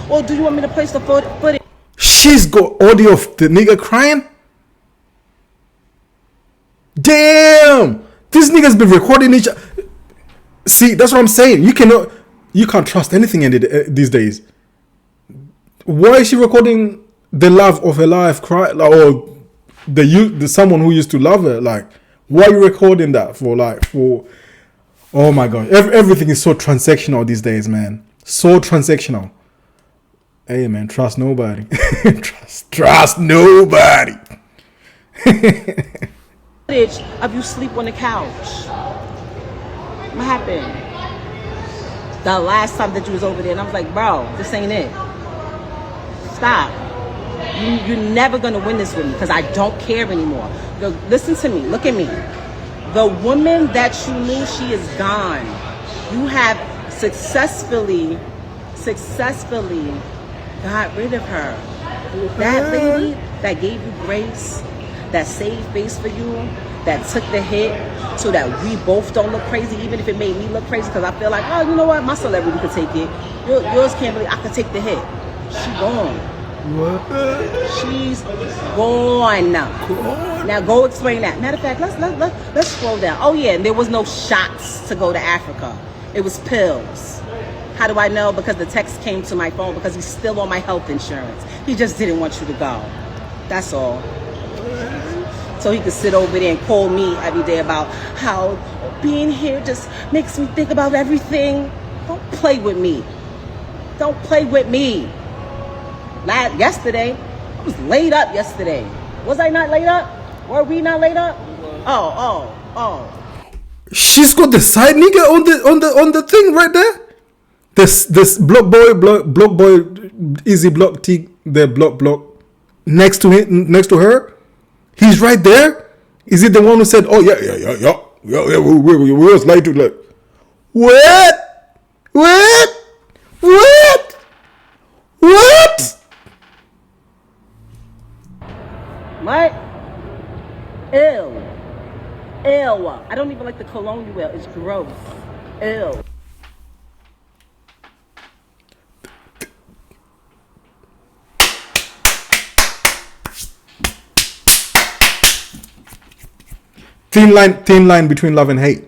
Or do you want me to place the footage? She's got audio of the nigga crying? Damn! These niggas been recording each other. See, that's what I'm saying. You can't trust anything in these days. Why is she recording the love of her life cry, or the someone who used to love her? Like, why are you recording that for? Oh my god, everything is so transactional these days, man. So transactional. Hey man, trust nobody. trust nobody. Footage of you sleep on the couch. What happened? The last time that you was over there, and I was like, bro, this ain't it. Stop. You're never gonna win this with me because I don't care anymore. Listen to me. Look at me. The woman that you knew, she is gone. You have successfully got rid of her. That lady that gave you grace, that saved face for you, that took the hit so that we both don't look crazy, even if it made me look crazy, because I feel like, oh, you know what, my celebrity could take it. Yours can't really, I could take the hit. She gone. What? She's gone. Now go explain that. Matter of fact, let's scroll down. Oh yeah, and there was no shots to go to Africa. It was pills. How do I know? Because the text came to my phone because he's still on my health insurance. He just didn't want you to go. That's all. So he could sit over there and call me every day about how being here just makes me think about everything. Don't play with me. Don't play with me. Yesterday, I was laid up yesterday. Was I not laid up? Were we not laid up? Oh. She's got the side nigga on the thing right there. This block boy, easy block T their block next to him, next to her. He's right there. Is it the one who said, "Oh yeah, we was like to like what? What? Ew. Ew. I don't even like the cologne you wear. It's gross. Ew. Thin line between love and hate.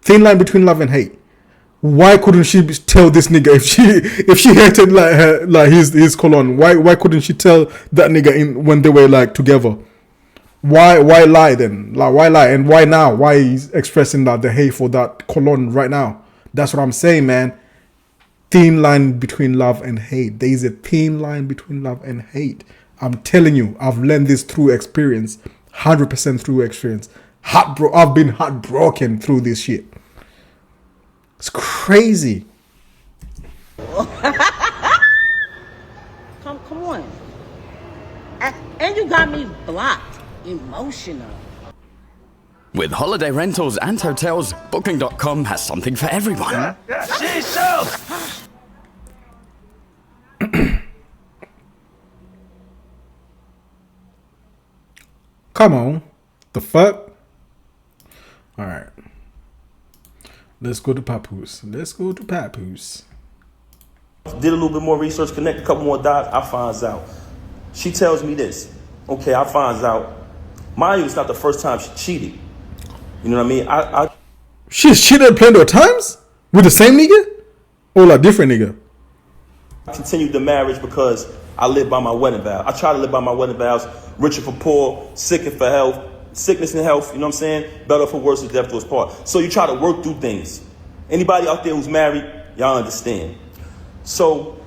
Thin line between love and hate. Why couldn't she tell this nigga if she hated like his cologne? Why couldn't she tell that nigga when they were like together? Why lie then? Like why lie, and why now? Why he's expressing that the hate for that cologne right now? That's what I'm saying, man. Thin line between love and hate. There is a thin line between love and hate. I'm telling you, I've learned this through experience, 100% through experience. I've been heartbroken through this shit. It's crazy. Come on. And you got me blocked. Emotional. With holiday rentals and hotels, Booking.com has something for everyone. Come on. The fuck? Alright. Let's go to Papoose. Did a little bit more research, connect a couple more dots, I finds out. She tells me this. Okay, I finds out. Mind you, it's not the first time she cheated. You know what I mean? She's cheated plenty of times? With the same nigga? Or a different nigga? I continued the marriage because I live by my wedding vow. I try to live by my wedding vows. Richer for poor, sicker for health. Sickness and health, you know what I'm saying? Better for worse, and death do us part. So you try to work through things. Anybody out there who's married, y'all understand. So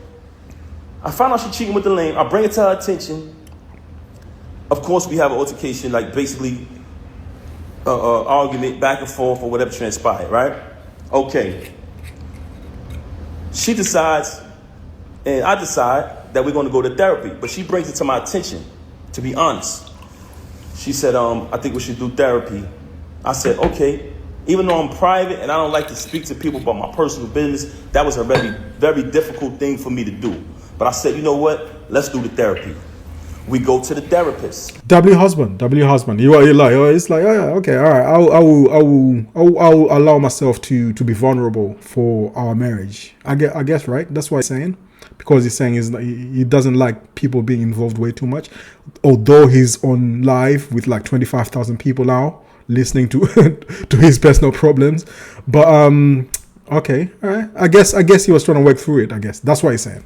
I find out she cheating with the lame. I bring it to her attention. Of course, we have an altercation, like basically argument back and forth or whatever transpired, right? Okay. She decides, and I decide that we're going to go to therapy. But she brings it to my attention, to be honest. She said, I think we should do therapy. I said, okay. Even though I'm private and I don't like to speak to people about my personal business, that was a very, very difficult thing for me to do. But I said, you know what? Let's do the therapy. We go to the therapist. W husband. You're like, it's like, oh yeah, okay, all right. I'll allow myself to be vulnerable for our marriage. I guess, right? That's what he's saying. Because he's saying he doesn't like people being involved way too much. Although he's on live with like 25,000 people now listening to to his personal problems. But okay, all right. I guess he was trying to work through it. I guess that's what he's saying.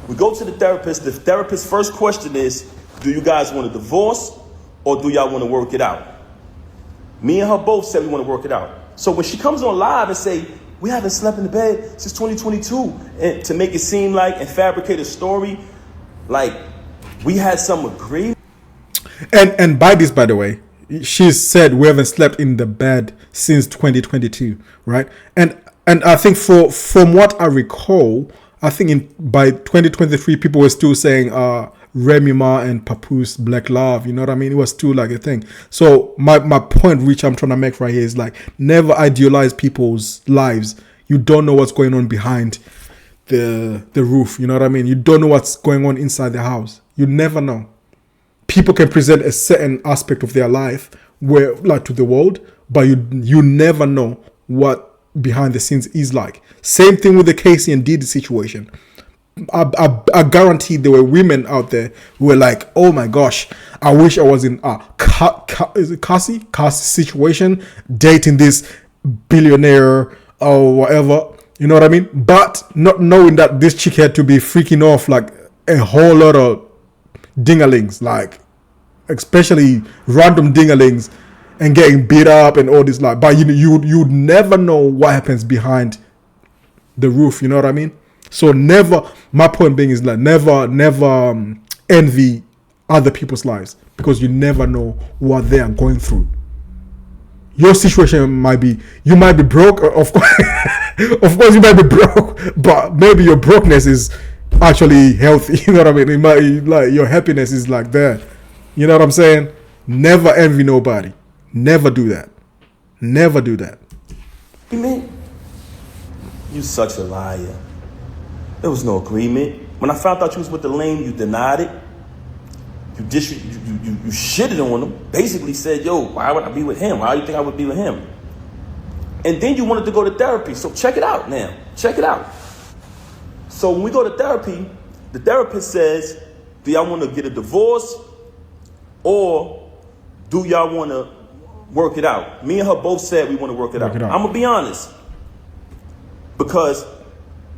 We go to the therapist. The therapist's first question is, do you guys want a divorce or do y'all want to work it out? Me and her both said we want to work it out. So when she comes on live and say, we haven't slept in the bed since 2022, and to make it seem like and fabricate a story like we had some agreement. And by this, by the way, she said we haven't slept in the bed since 2022, right? And I think from what I recall, I think by 2023 people were still saying Remy Ma and Papoose black love, you know what I mean? It was still like a thing. So my point which I'm trying to make right here is like, never idealize people's lives. You don't know what's going on behind the roof, you know what I mean? You don't know what's going on inside the house. You never know. People can present a certain aspect of their life where like to the world, but you never know what behind the scenes is like. Same thing with the Casey and Diddy situation. I guarantee there were women out there who were like, oh my gosh, I wish I was in a Cassie situation, dating this billionaire or whatever, you know what I mean? But not knowing that this chick had to be freaking off like a whole lot of dingalings, like especially random dingalings, and getting beat up and all this, like, but you'd never know what happens behind the roof, you know what I mean? So never, my point being is like never envy other people's lives, because you never know what they are going through. Your situation you might be broke, of course, of course you might be broke, but maybe your brokenness is actually healthy. You know what I mean? It might, like your happiness is like there. You know what I'm saying? Never envy nobody. Never do that. Never do that. Agreement? You such a liar. There was no agreement. When I found out you was with the lame, you denied it. You shitted on him. Basically said, yo, why would I be with him? Why do you think I would be with him? And then you wanted to go to therapy. So check it out now. Check it out. So when we go to therapy, the therapist says, do y'all want to get a divorce or do y'all want to work it out? Me and her both said we want to work it out. I'm going to be honest. Because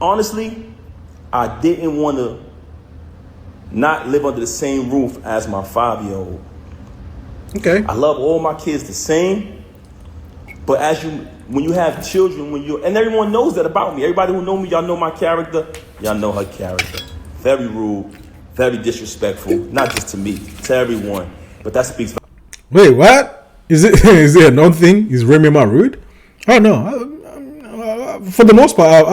honestly, I didn't want to not live under the same roof as my 5-year-old. Okay. I love all my kids the same. But when you have children, and everyone knows that about me. Everybody who know me, y'all know my character. Y'all know her character. Very rude, very disrespectful. Not just to me, to everyone. But that speaks. Wait, what? Is it a known thing? Is Remy Ma rude? Oh no. For the most part,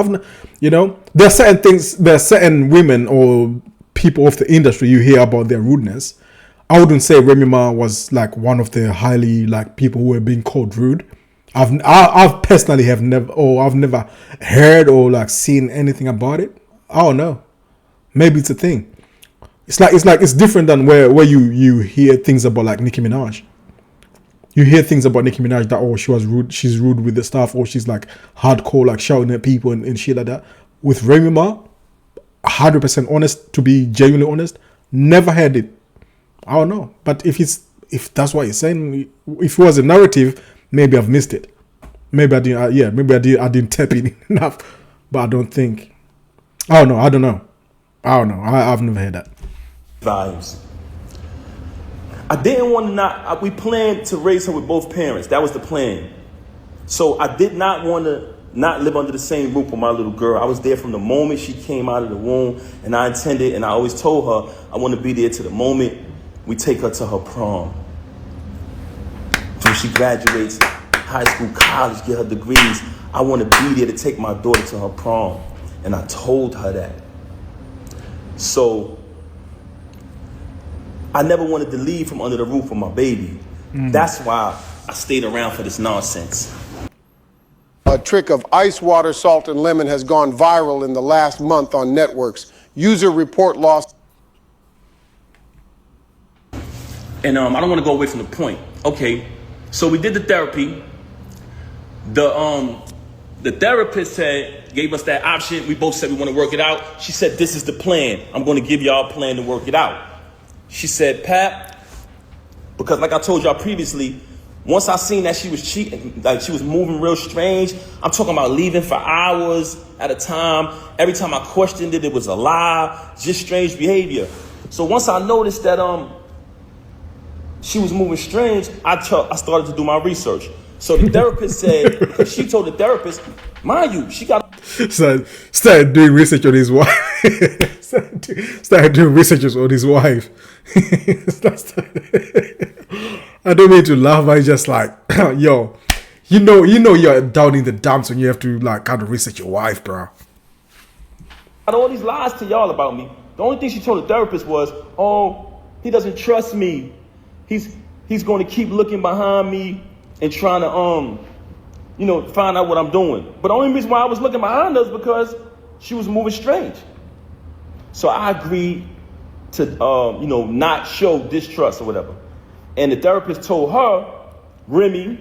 there are certain things. There are certain women or people of the industry you hear about their rudeness. I wouldn't say Remy Ma was like one of the highly like people who were being called rude. I've personally I've never heard or like seen anything about it. I don't know. Maybe it's a thing. It's different than where you hear things about like Nicki Minaj. You hear things about Nicki Minaj that she was rude, she's rude with the stuff, or she's like hardcore, like shouting at people and shit like that. With Remy Ma, 100% honest, to be genuinely honest, never heard it. I don't know. But if that's what you're saying, if it was a narrative, maybe I've missed it. Maybe I didn't. Maybe I didn't tap in enough. But I don't think. I don't know. I've never heard that. Values. I didn't want to we planned to raise her with both parents. That was the plan. So I did not want to not live under the same roof with my little girl. I was there from the moment she came out of the womb, and I intended, and I always told her, I want to be there to the moment we take her to her prom. When she graduates high school, college, get her degrees, I want to be there to take my daughter to her prom. And I told her that. So I never wanted to leave from under the roof of my baby. That's why I stayed around for this nonsense. A trick of ice water, salt, and lemon has gone viral in the last month on networks. User report lost. And I don't want to go away from the point. Okay, so we did the therapy. The therapist gave us that option. We both said we want to work it out. She said, this is the plan. I'm going to give y'all a plan to work it out. She said, Pap, because like I told y'all previously, once I seen that she was cheating, like she was moving real strange, I'm talking about leaving for hours at a time. Every time I questioned it, it was a lie, just strange behavior. So once I noticed that she was moving strange, I started to do my research. So the therapist said, because she told the therapist, mind you, she got... Started doing research on his wife. started doing research on his wife. I don't mean to laugh, but it's just like, yo, you know you're down in the dumps when you have to like kind of research your wife, bro. All these lies to y'all about me. The only thing she told the therapist was, oh, he doesn't trust me. He's going to keep looking behind me and trying to, find out what I'm doing. But the only reason why I was looking behind her is because she was moving strange. So I agreed to, not show distrust or whatever. And the therapist told her, Remy,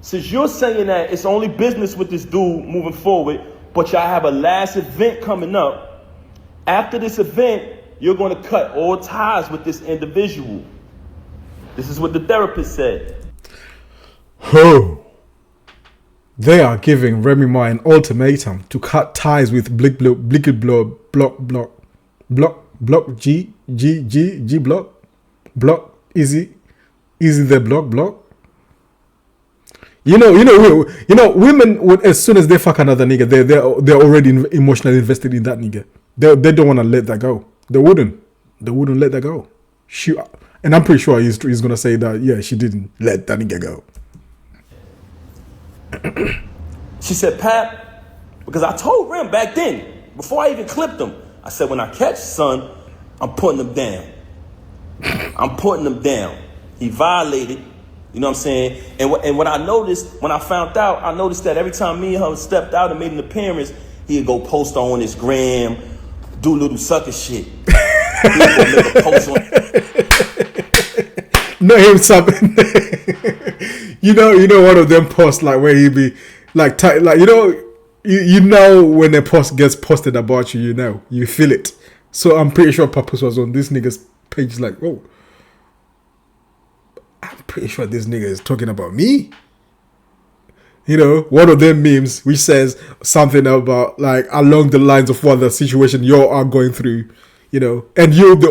since you're saying that it's only business with this dude moving forward, but y'all have a last event coming up, after this event, you're going to cut all ties with this individual. This is what the therapist said. Oh, they are giving Remy Ma an ultimatum to cut ties with Block Easy the block. Women would, as soon as they fuck another nigga, they're already emotionally invested in that nigga. They don't want to let that go. They wouldn't let that go. And I'm pretty sure he's gonna say that, yeah, she didn't let that nigga go. She said, Pap, because I told Rem back then, before I even clipped him, I said, when I catch son, I'm putting him down. I'm putting him down. He violated, you know what I'm saying? And what I noticed, when I found out, I noticed that every time me and her stepped out and made an appearance, he'd go post on his gram, do little sucker shit. He'd go make a post on. No, him something. you know, one of them posts like where he be like, you know when a post gets posted about you, you feel it. So I'm pretty sure Papoose was on this nigga's page like, oh, I'm pretty sure this nigga is talking about me. You know, one of them memes which says something about like along the lines of what the situation you are going through, you know, and you and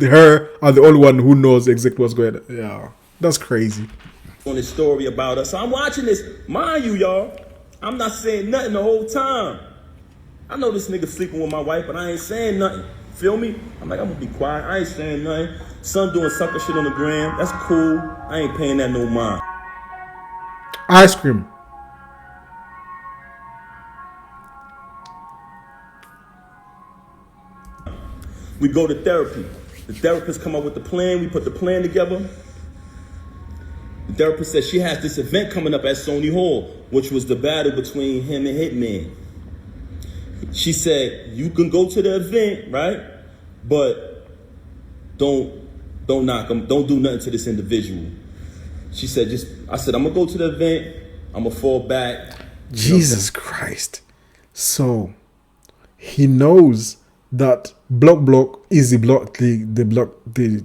her are the only one who knows exactly what's going on. Yeah, that's crazy. On this story about us, so I'm watching this. Mind you, y'all, I'm not saying nothing the whole time. I know this nigga sleeping with my wife, but I ain't saying nothing. Feel me? I'm like, I'm gonna be quiet. I ain't saying nothing. Son doing sucker shit on the gram. That's cool. I ain't paying that no mind. Ice cream. We go to therapy. The therapist come up with the plan. We put the plan together. The therapist said she has this event coming up at Sony Hall, which was the battle between him and Hitman. She said, you can go to the event, right? But don't knock him. Don't do nothing to this individual. She said, I said, I'm gonna go to the event. I'm gonna fall back. Jesus Christ. So he knows that block easy block, the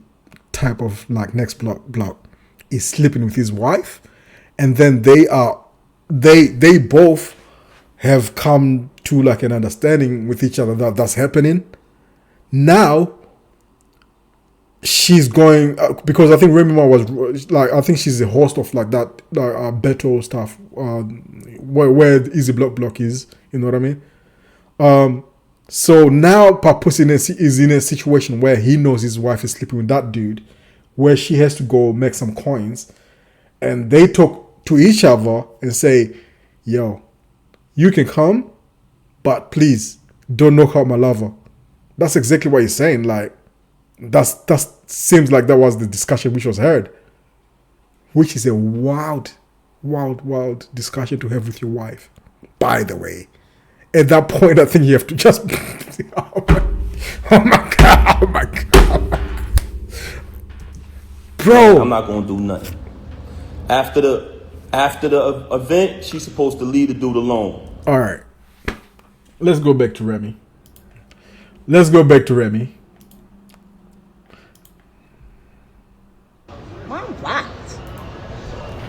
type of like next block is sleeping with his wife, and then they both have come to like an understanding with each other that that's happening. Now she's going because I think Remy was like, I think she's the host of like that Beto stuff where easy block is, you know what I mean? So now Papoose is in a situation where he knows his wife is sleeping with that dude, where she has to go make some coins, and they talk to each other and say, yo, you can come, but please don't knock out my lover. That's exactly what he's saying. Like, that seems like that was the discussion which was heard, which is a wild discussion to have with your wife, by the way. At that point, I think you have to just oh my god, bro. I'm not gonna do nothing. After the event, she's supposed to leave the dude alone. All right, let's go back to Remy. Why I'm blocked?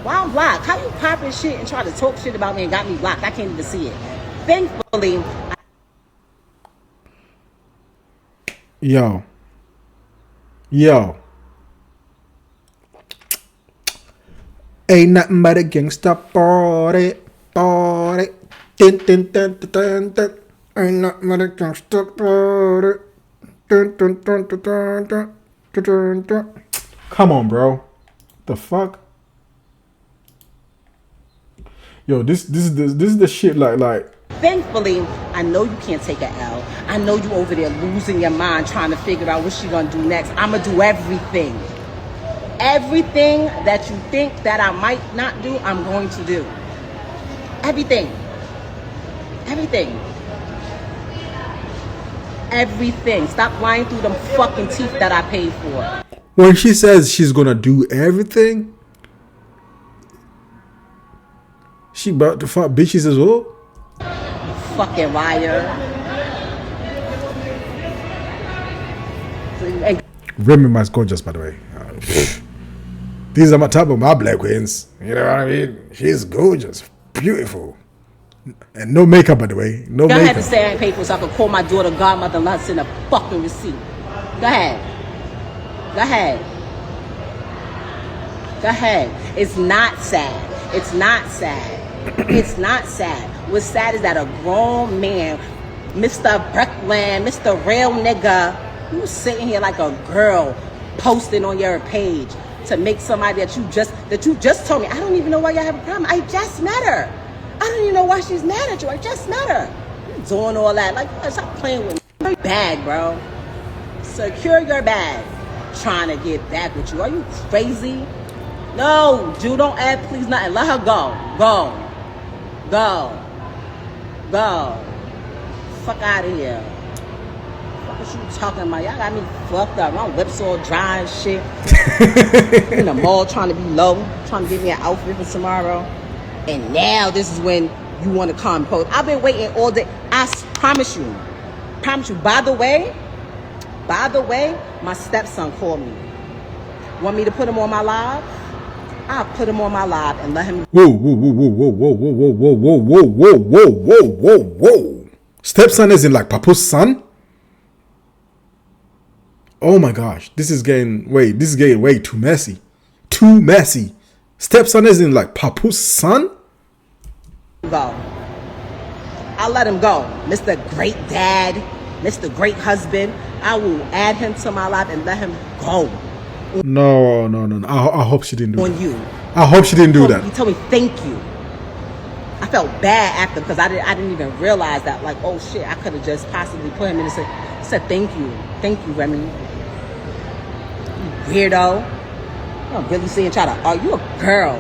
Why I'm blocked? How you popping shit and try to talk shit about me and got me blocked? I can't even see it. Thankfully, Yo. Ain't nothing but a gangsta party. Ain't nothing but a gangsta party. Come on, bro. The fuck? Yo, this is the shit like. Thankfully, I know you can't take an L. I know you over there losing your mind trying to figure out what she gonna do next. I'ma do everything. Everything that you think that I might not do, I'm going to do. Everything. Stop lying through them fucking teeth that I paid for. When she says she's gonna do everything, she about to fuck bitches as well. Fucking liar. Remy is gorgeous, by the way. These are my type of my black queens. You know what I mean? She's gorgeous, beautiful, and no makeup, by the way. No makeup. Go ahead and say I ain't paid for so I can call my daughter godmother and let's send a fucking receipt. Go ahead. It's not sad. It's not sad. What's sad is that a grown man, Mr. Breckland, Mr. Real Nigga, who's sitting here like a girl posting on your page to make somebody that you just told me. I don't even know why y'all have a problem. I just met her. I don't even know why she's mad at you. I just met her. You doing all that. Like, stop playing with me. Secure your bag, bro. Secure your bag. Trying to get back with you. Are you crazy? No, Jew, don't add please nothing. Let her go. Go. Fuck out of here. What you talking about? Y'all got me fucked up. My lips all dry and shit. In the mall trying to be low. Trying to get me an outfit for tomorrow. And now this is when you want to come post. I've been waiting all day. I promise you. By the way, my stepson called me. Want me to put him on my live? I'll put him on my live and let him. Whoa. Stepson is in like Papoose's son? Oh my gosh. This is getting way too messy. Stepson is in like Papoose's son? Go. I'll let him go. Mr. Great Dad, Mr. Great Husband. I will add him to my life and let him go. No. I hope she didn't do that. On you. I hope she didn't do that. He told me thank you. I felt bad after because I didn't even realize that. Like, oh shit, I could have just possibly put him in and said thank you, Remy. You weirdo. I'm really seeing try to. Oh, you a girl.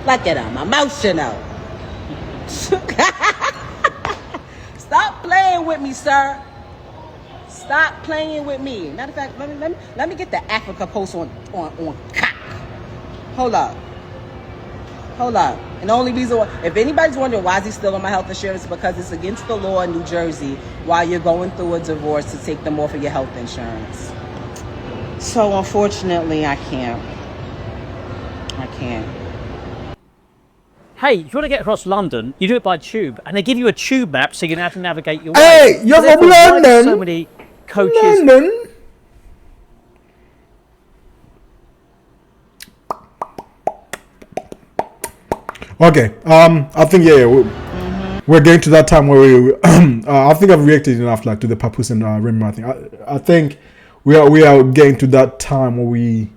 Look at him, emotional. Stop playing with me, sir. Stop playing with me. Matter of fact, let me get the Africa post on cock. Hold up. And the only reason why, if anybody's wondering why is he still on my health insurance, because it's against the law in New Jersey while you're going through a divorce to take them off of your health insurance. So unfortunately, I can't. Hey, if you want to get across London, you do it by tube, and they give you a tube map so you know how to navigate your way. Hey, you're from London. So many coaches. London. Okay. I think we're getting to that time where we. I think I've reacted enough, like to the Papoose and Remy thing. I think we are getting to that time where we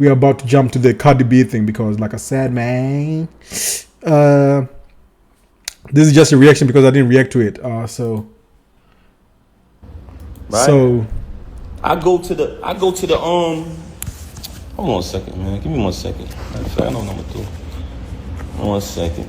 are about to jump to the CardiB thing, because, like I said, man, this is just a reaction because I didn't react to it. So I go to the hold on a second, man. Give me 1 second. I know what I'm gonna do. 1 second.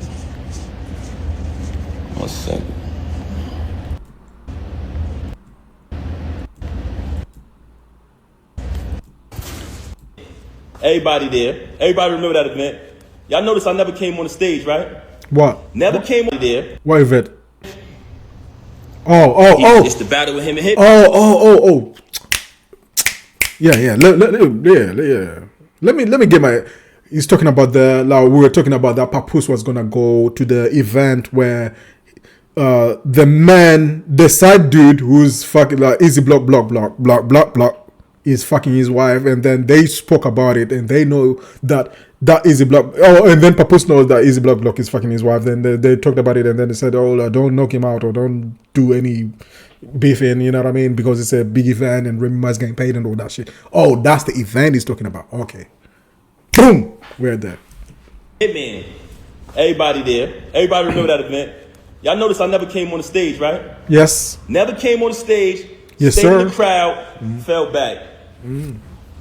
Everybody there. Everybody remember that event. Y'all notice I never came on the stage, right? What? Never came on there. What event? Oh. It's the battle with him and Hip. Oh. Yeah. Let me get my. He's talking about we were talking about that Papoose was gonna go to the event where the side dude who's fucking like Easy Block is fucking his wife, and then they spoke about it, and they know that Easy Block. Oh, and then Papoose knows that Easy Block is fucking his wife. Then they talked about it, and then they said, "Oh, don't knock him out, or don't do any beefing." You know what I mean? Because it's a big event, and Remy Ma's getting paid and all that shit. Oh, that's the event he's talking about. Okay, boom, we're there. Hitman, everybody there. Everybody remember that event. Y'all notice I never came on the stage, right? Yes. Never came on the stage. Yes, stayed sir. in the crowd, fell back.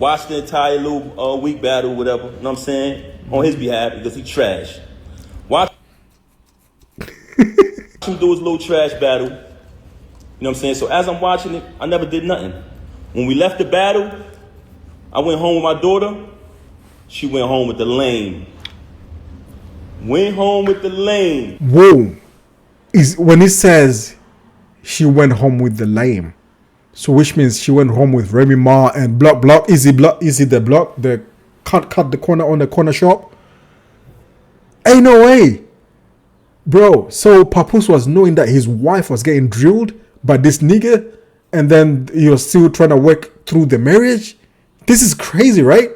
Watched the entire little week battle, whatever, you know what I'm saying? On his behalf, because he trash. Watch him do his little trash battle. You know what I'm saying? So as I'm watching it, I never did nothing. When we left the battle, I went home with my daughter. She went home with the lame. Whoa. When he says she went home with the lame, so which means she went home with Remy Ma and Block. Is it the Block? The cut the corner on the corner shop? Ain't no way, bro. So Papoose was knowing that his wife was getting drilled by this nigga, and then he was still trying to work through the marriage. This is crazy, right?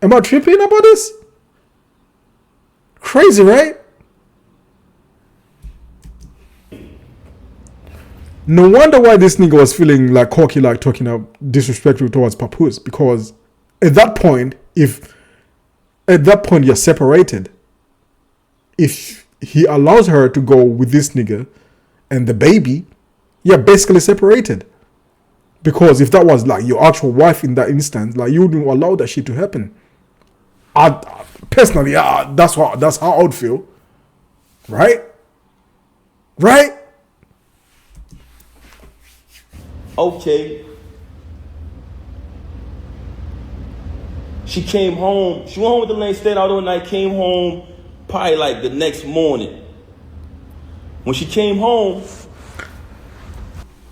Am I tripping about this? Crazy, right? No wonder why this nigga was feeling like cocky, like talking disrespectful towards Papoose, because at that point you're separated. If he allows her to go with this nigga and the baby, you're basically separated. Because if that was like your actual wife in that instance, like you wouldn't allow that shit to happen. Personally, that's how I would feel. Right? Right? Okay. She came home. She went home with the lane, stayed out all night, came home probably like the next morning. When she came home,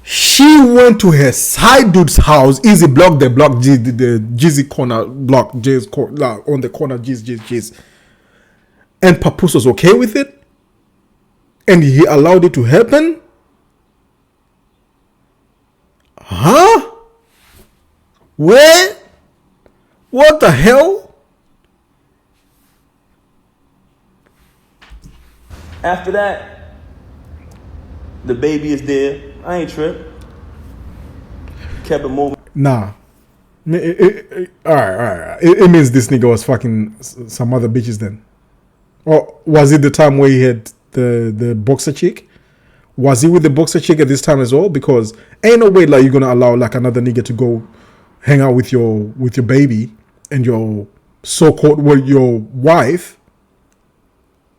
she went to her side dude's house, easy block, the block, the Jizzy corner block, J's on the corner, Jizz. And Papoose was okay with it? And he allowed it to happen? Huh? Where? What the hell? after that, the baby is there. I ain't tripped. Kept it moving. Nah. Alright. It means this nigga was fucking some other bitches then. Or was it the time where he had the boxer chick? Was he with the boxer chick at this time as well? Because ain't no way like you're gonna allow like another nigga to go hang out with your baby and your so-called your wife.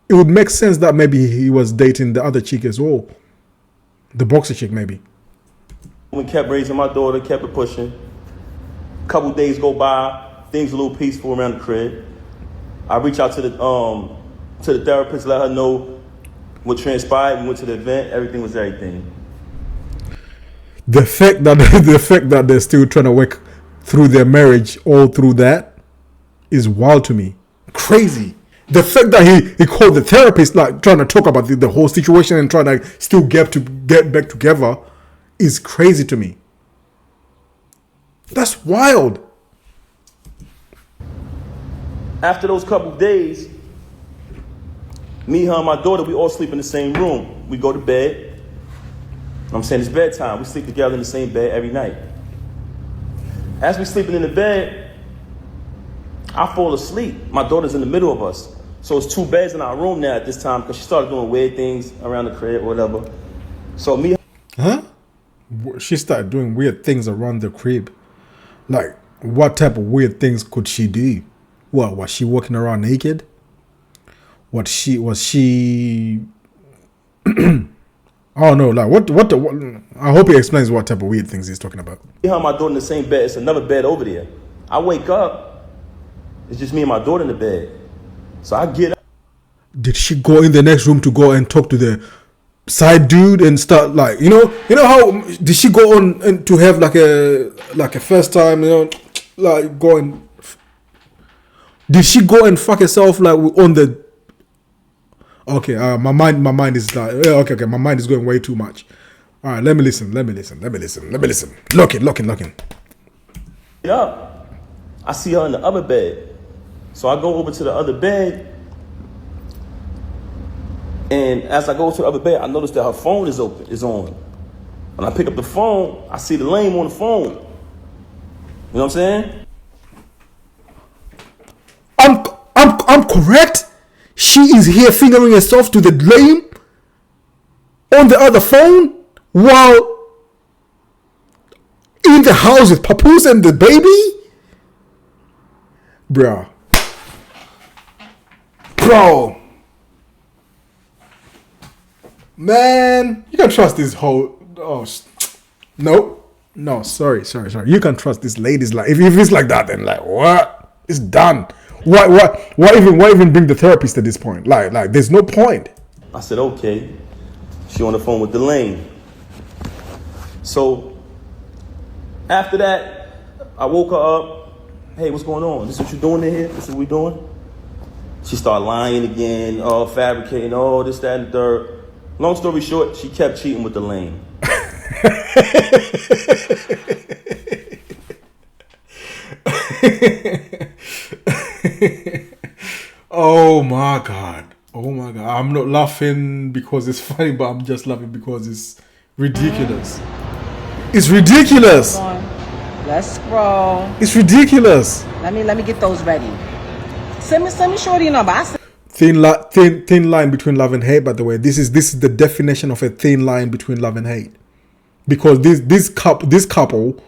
It would make sense that maybe he was dating the other chick as well. The boxer chick maybe. We kept raising my daughter, kept it pushing. A couple days go by, things a little peaceful around the crib. I reach out to the therapist, let her know what transpired. We went to the event, everything was everything. The fact that they're still trying to work through their marriage all through that is wild to me. Crazy. The fact that he called the therapist, like trying to talk about the whole situation and trying to still get back together is crazy to me. That's wild. After those couple days, me, her, and my daughter, we all sleep in the same room. We go to bed. I'm saying it's bedtime. We sleep together in the same bed every night. As we sleeping in the bed, I fall asleep. My daughter's in the middle of us. So it's two beds in our room now at this time because she started doing weird things around the crib or whatever. So me... Huh? She started doing weird things around the crib. Like, what type of weird things could she do? What, was she walking around naked? Was she I don't know, like what I hope he explains what type of weird things he's talking about. Me and my daughter in the same bed. It's another bed over there. I wake up, it's just me and my daughter in the bed. So I get up. Did she go in the next room to go and talk to the side dude and start like, you know how did she go on and to have like a first time, like going? Did she go and fuck herself like on the? Okay, my mind is like, okay, my mind is going way too much. All right, let me listen. Looking. Get up. I see her in the other bed. So I go over to the other bed. And as I go to the other bed, I notice that her phone is on. When I pick up the phone, I see the lame on the phone. You know what I'm saying? I'm correct. She is here fingering herself to the lame on the other phone while in the house with Papoose and the baby. Bro. Man, you can trust this whole. Oh, no. Sorry. You can trust this lady's like. If it's like that, then like what? It's done. Why even bring the therapist at this point? Like, there's no point. I said, okay. She on the phone with Delane. So after that, I woke her up. Hey, what's going on? This what you doing in here? This is what we doing? She started lying again, fabricating, this, that, and the third. Long story short, she kept cheating with Delane. Oh my god. I'm not laughing because it's funny, but I'm just laughing because it's ridiculous. It's ridiculous. Let's scroll. It's ridiculous. Let me get those ready. Send me shorty number. Thin line between love and hate. By the way, this is the definition of a thin line between love and hate, because this couple,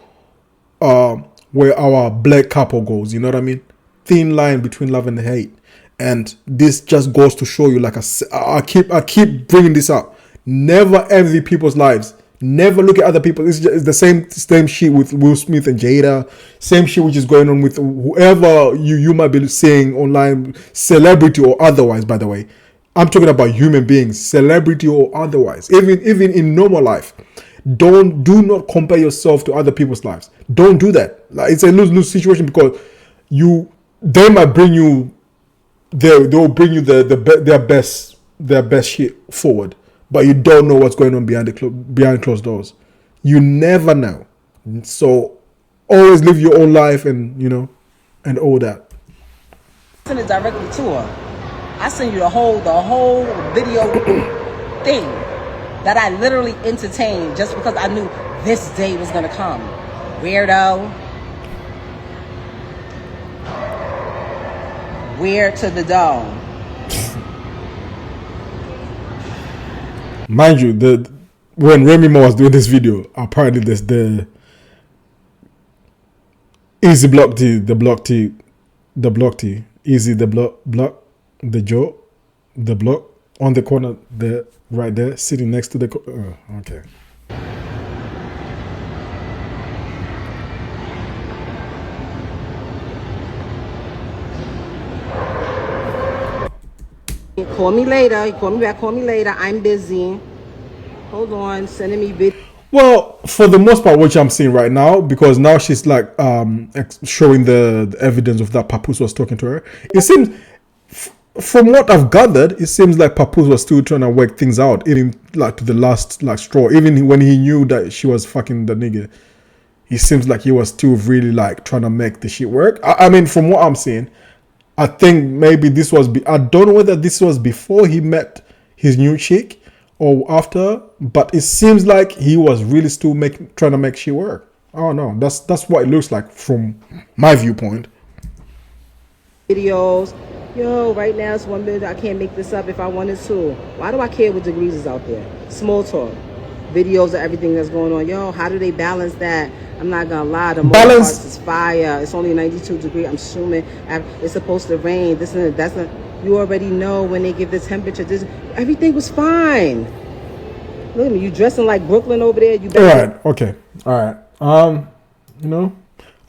where our black couple goes. You know what I mean? Thin line between love and hate, and this just goes to show you. Like I keep bringing this up. Never envy people's lives. Never look at other people. It's the same shit with Will Smith and Jada. Same shit which is going on with whoever you might be seeing online, celebrity or otherwise. By the way, I'm talking about human beings, celebrity or otherwise. Even in normal life, do not compare yourself to other people's lives. Don't do that. Like, it's a lose-lose situation, because they might bring you, they'll bring you their best shit forward. But you don't know what's going on behind closed doors. You never know. So always live your own life, and and all that. Send it directly to her. I send you the whole video thing that I literally entertained just because I knew this day was gonna come. Weirdo. Weird to the dome. Mind you, when Remy was doing this video, apparently there's the easy block T, the block T, easy the block, the jaw, the block on the corner there, right there, sitting next to the okay. Call me later. You call me back. Call me later. I'm busy. Hold on. Sending me video. Well, for the most part, which I'm seeing right now, because now she's like showing the evidence of that Papoose was talking to her. It seems, from what I've gathered, it seems like Papoose was still trying to work things out, even like to the last straw. Even when he knew that she was fucking the nigga, it seems like he was still really like trying to make the shit work. I mean, from what I'm seeing, I think maybe this was, I don't know whether this was before he met his new chick or after, but it seems like he was really still trying to make shit work. I don't know. That's what it looks like from my viewpoint. Videos. Yo, right now it's 1 minute. I can't make this up if I wanted to. Why do I care what degrees is out there? Small talk. Videos of everything that's going on. Yo, how do they balance that? I'm not gonna lie, the motor parts is fire. It's only 92 degrees. I'm assuming it's supposed to rain. This and that's not. You already know when they give the temperature. Everything was fine. Look at me. You dressing like Brooklyn over there. You better. All right. Okay. All right.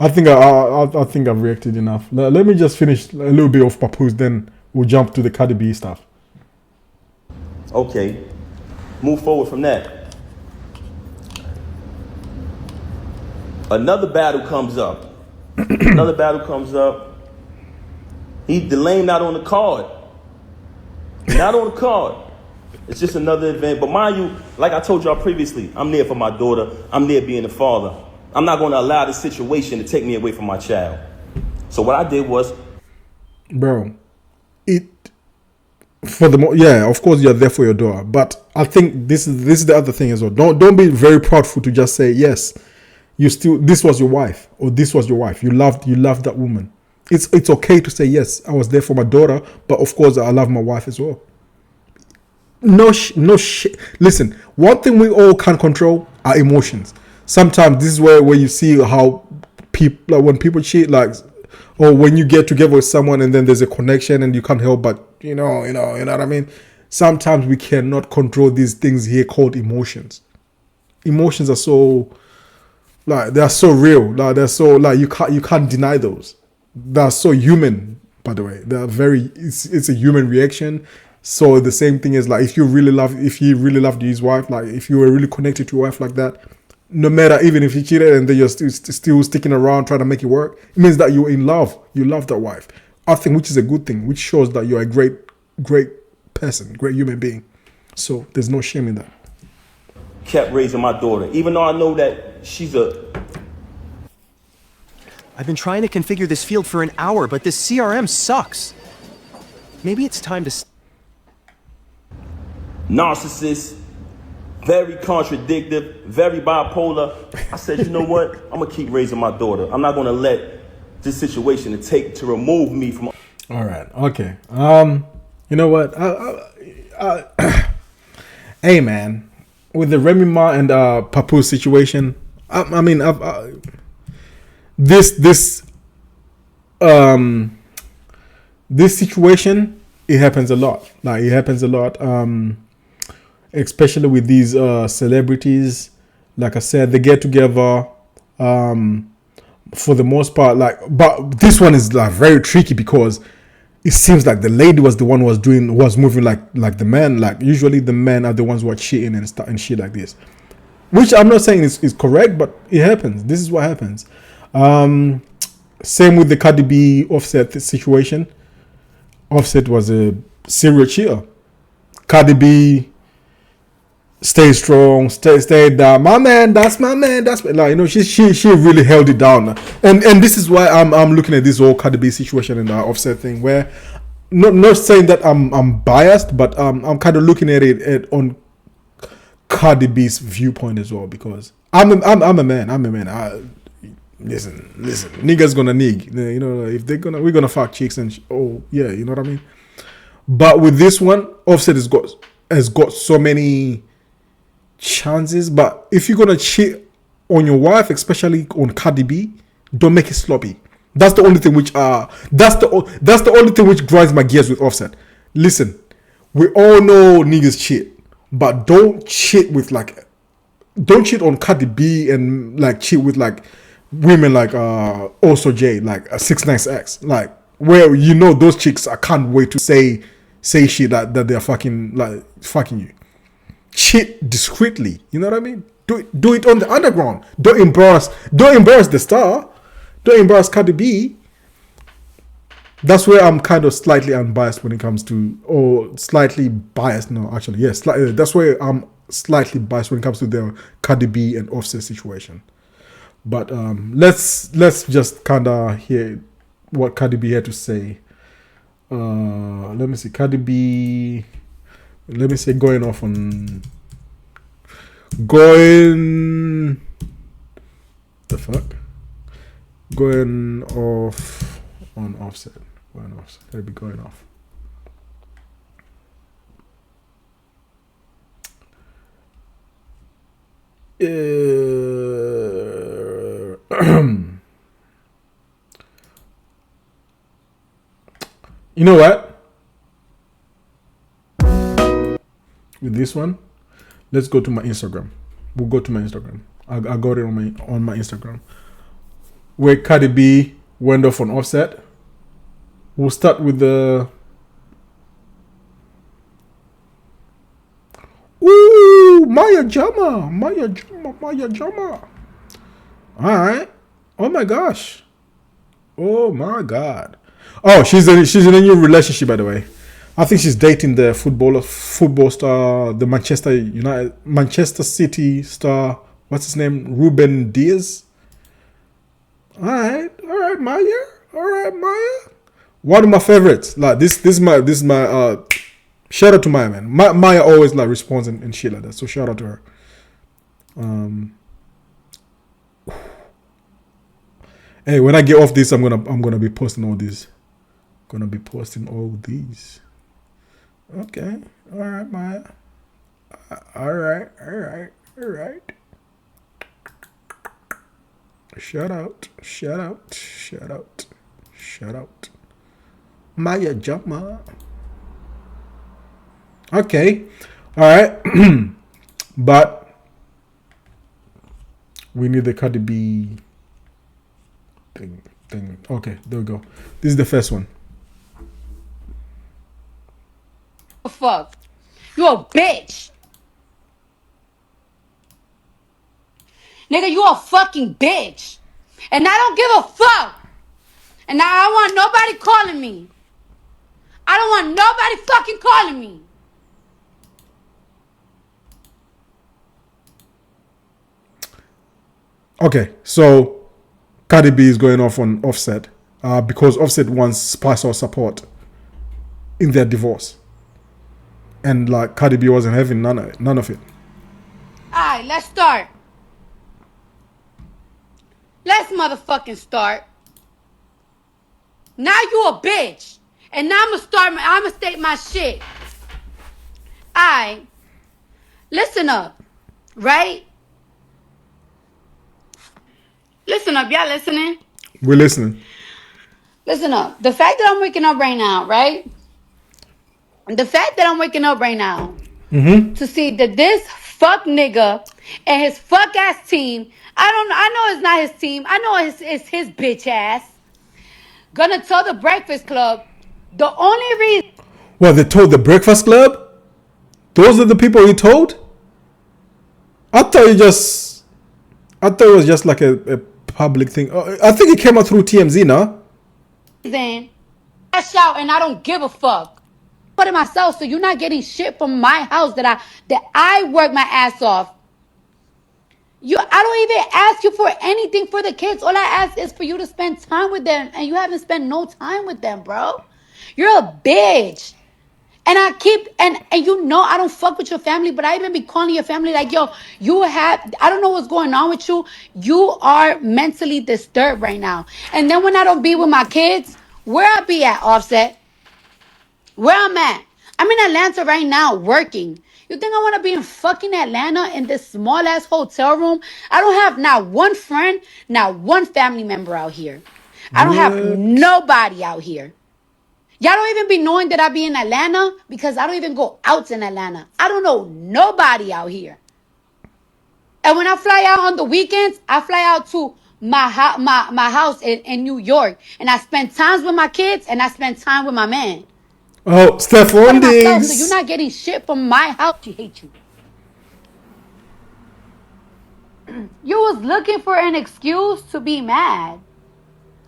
I think I've reacted enough. Let me just finish a little bit of Papoose, then we'll jump to the CardiB stuff. Okay. Move forward from that. Another battle comes up. He delayed not on the card. Not on the card. It's just another event. But mind you, like I told y'all previously, I'm there for my daughter. I'm there being a father. I'm not going to allow this situation to take me away from my child. So what I did was... Bro, of course you're there for your daughter. But I think this is the other thing as well. Don't be very proudful to just say, yes, this was your wife, or this was your wife. You loved that woman. It's okay to say, yes, I was there for my daughter, but of course I love my wife as well. Listen, one thing we all can't control are emotions. Sometimes this is where you see how people, like when people cheat, like, or when you get together with someone and then there's a connection and you can't help but you know what I mean. Sometimes we cannot control these things here called emotions. Emotions are so, like, they're so real. Like, they're so, like, you can't deny those. They're so human, by the way. They're it's a human reaction. So the same thing is, like, if he really loved his wife, like if you were really connected to your wife like that, no matter, even if you cheated and then you're still sticking around trying to make it work, it means that you're in love. You love that wife. I think, which is a good thing, which shows that you're a great person, great human being. So there's no shame in that. Kept raising my daughter, even though I know that she's I've been trying to configure this field for an hour, but this CRM sucks. Maybe it's time to... narcissist, very contradictive, very bipolar. I said, you know what? I'm going to keep raising my daughter. I'm not going to let this situation to remove me from... All right. Okay. You know what? Hey man, with the Remy Ma and Papoose situation, I mean, this this situation, it happens a lot. Like it happens a lot, especially with these celebrities. Like I said, they get together. For the most part, like, but this one is like very tricky because it seems like the lady was the one who was moving like the man. Like usually the men are the ones who are cheating and shit like this, which I'm not saying is correct, but it happens. This is what happens. Same with the CardiB Offset situation. Offset was a serial cheater. CardiB stay strong, stay down. My man, that's my man. That's like, you know, she really held it down. And this is why I'm looking at this whole CardiB situation and the Offset thing, where not saying that I'm biased, but I'm kind of looking at it on CardiB's viewpoint as well, because I'm a man. Listen, niggas gonna nig. You know, if we're gonna fuck chicks and yeah, you know what I mean. But with this one, Offset has got so many chances. But if you're gonna cheat on your wife, especially on CardiB, don't make it sloppy. That's the only thing which that's the only thing which grinds my gears with Offset. Listen, we all know niggas cheat, but don't cheat on CardiB and like cheat with like women like also J, like a 6ix9ine, like where you know those chicks, I can't wait to say shit that they're fucking you. Cheat discreetly, you know what I mean? Do it on the underground. Don't embarrass the star. Don't embarrass CardiB. That's where I'm kind of slightly unbiased when it comes to, or slightly biased. No, actually, yes, that's where I'm slightly biased when it comes to the CardiB and Offset situation. But let's just kind of hear what CardiB had to say. Let me see, CardiB. Let me say going off on going off on Offset. Let me going off. You know what? With this one, let's go to my Instagram. We'll go to my Instagram. I got it on my Instagram, where CardiB went off on Offset. We'll start with the Maya Jama. All right. Oh my gosh. Oh my God. Oh, she's in a new relationship, by the way. I think she's dating the football star, the Manchester City star. What's his name? Ruben Diaz. All right, Maya. One of my favorites. Like this is my shout out to Maya, man. Maya always like responds and shit like that. So shout out to her. Hey, when I get off this, I'm gonna be posting all these. Okay. All right, Maya. All right. Shout out. Maya Jama. Okay. All right. But we need the CardiB thing. Okay, there we go. This is the first one. Fuck. You a bitch. Nigga, you a fucking bitch. And I don't give a fuck. And I don't want nobody calling me. I don't want nobody fucking calling me. Okay, so CardiB is going off on Offset because Offset wants spousal support in their divorce. And like CardiB wasn't having none of it. Alright, let's start. Let's motherfucking start. Now you a bitch. And now I'm gonna state my shit. Listen up, right? Listen up, y'all listening? We're listening. Listen up. The fact that I'm waking up right now, right? The fact that I'm waking up right now to see that this fuck nigga and his fuck ass team, I know it's not his team. I know it's his bitch ass. Gonna tell the Breakfast Club the only reason. Well, they told the Breakfast Club? Those are the people he told? I thought it was just like a public thing. I think it came out through TMZ, no? Then I shout and I don't give a fuck. Put it myself, so you're not getting shit from my house that I work my ass off. I don't even ask you for anything for the kids. All I ask is for you to spend time with them, and you haven't spent no time with them, bro. You're a bitch. And I keep, and you know I don't fuck with your family, but I even be calling your family like, yo, I don't know what's going on with you. You are mentally disturbed right now. And then when I don't be with my kids, where I be at, Offset? Where I'm at? I'm in Atlanta right now working. You think I want to be in fucking Atlanta in this small ass hotel room? I don't have not one friend, not one family member out here. I don't have nobody out here. Y'all don't even be knowing that I be in Atlanta because I don't even go out in Atlanta. I don't know nobody out here. And when I fly out on the weekends, I fly out to my house in New York. And I spend times with my kids and I spend time with my man. Oh, Stephon Diggs. So you're not getting shit from my house. She hates you. You was looking for an excuse to be mad.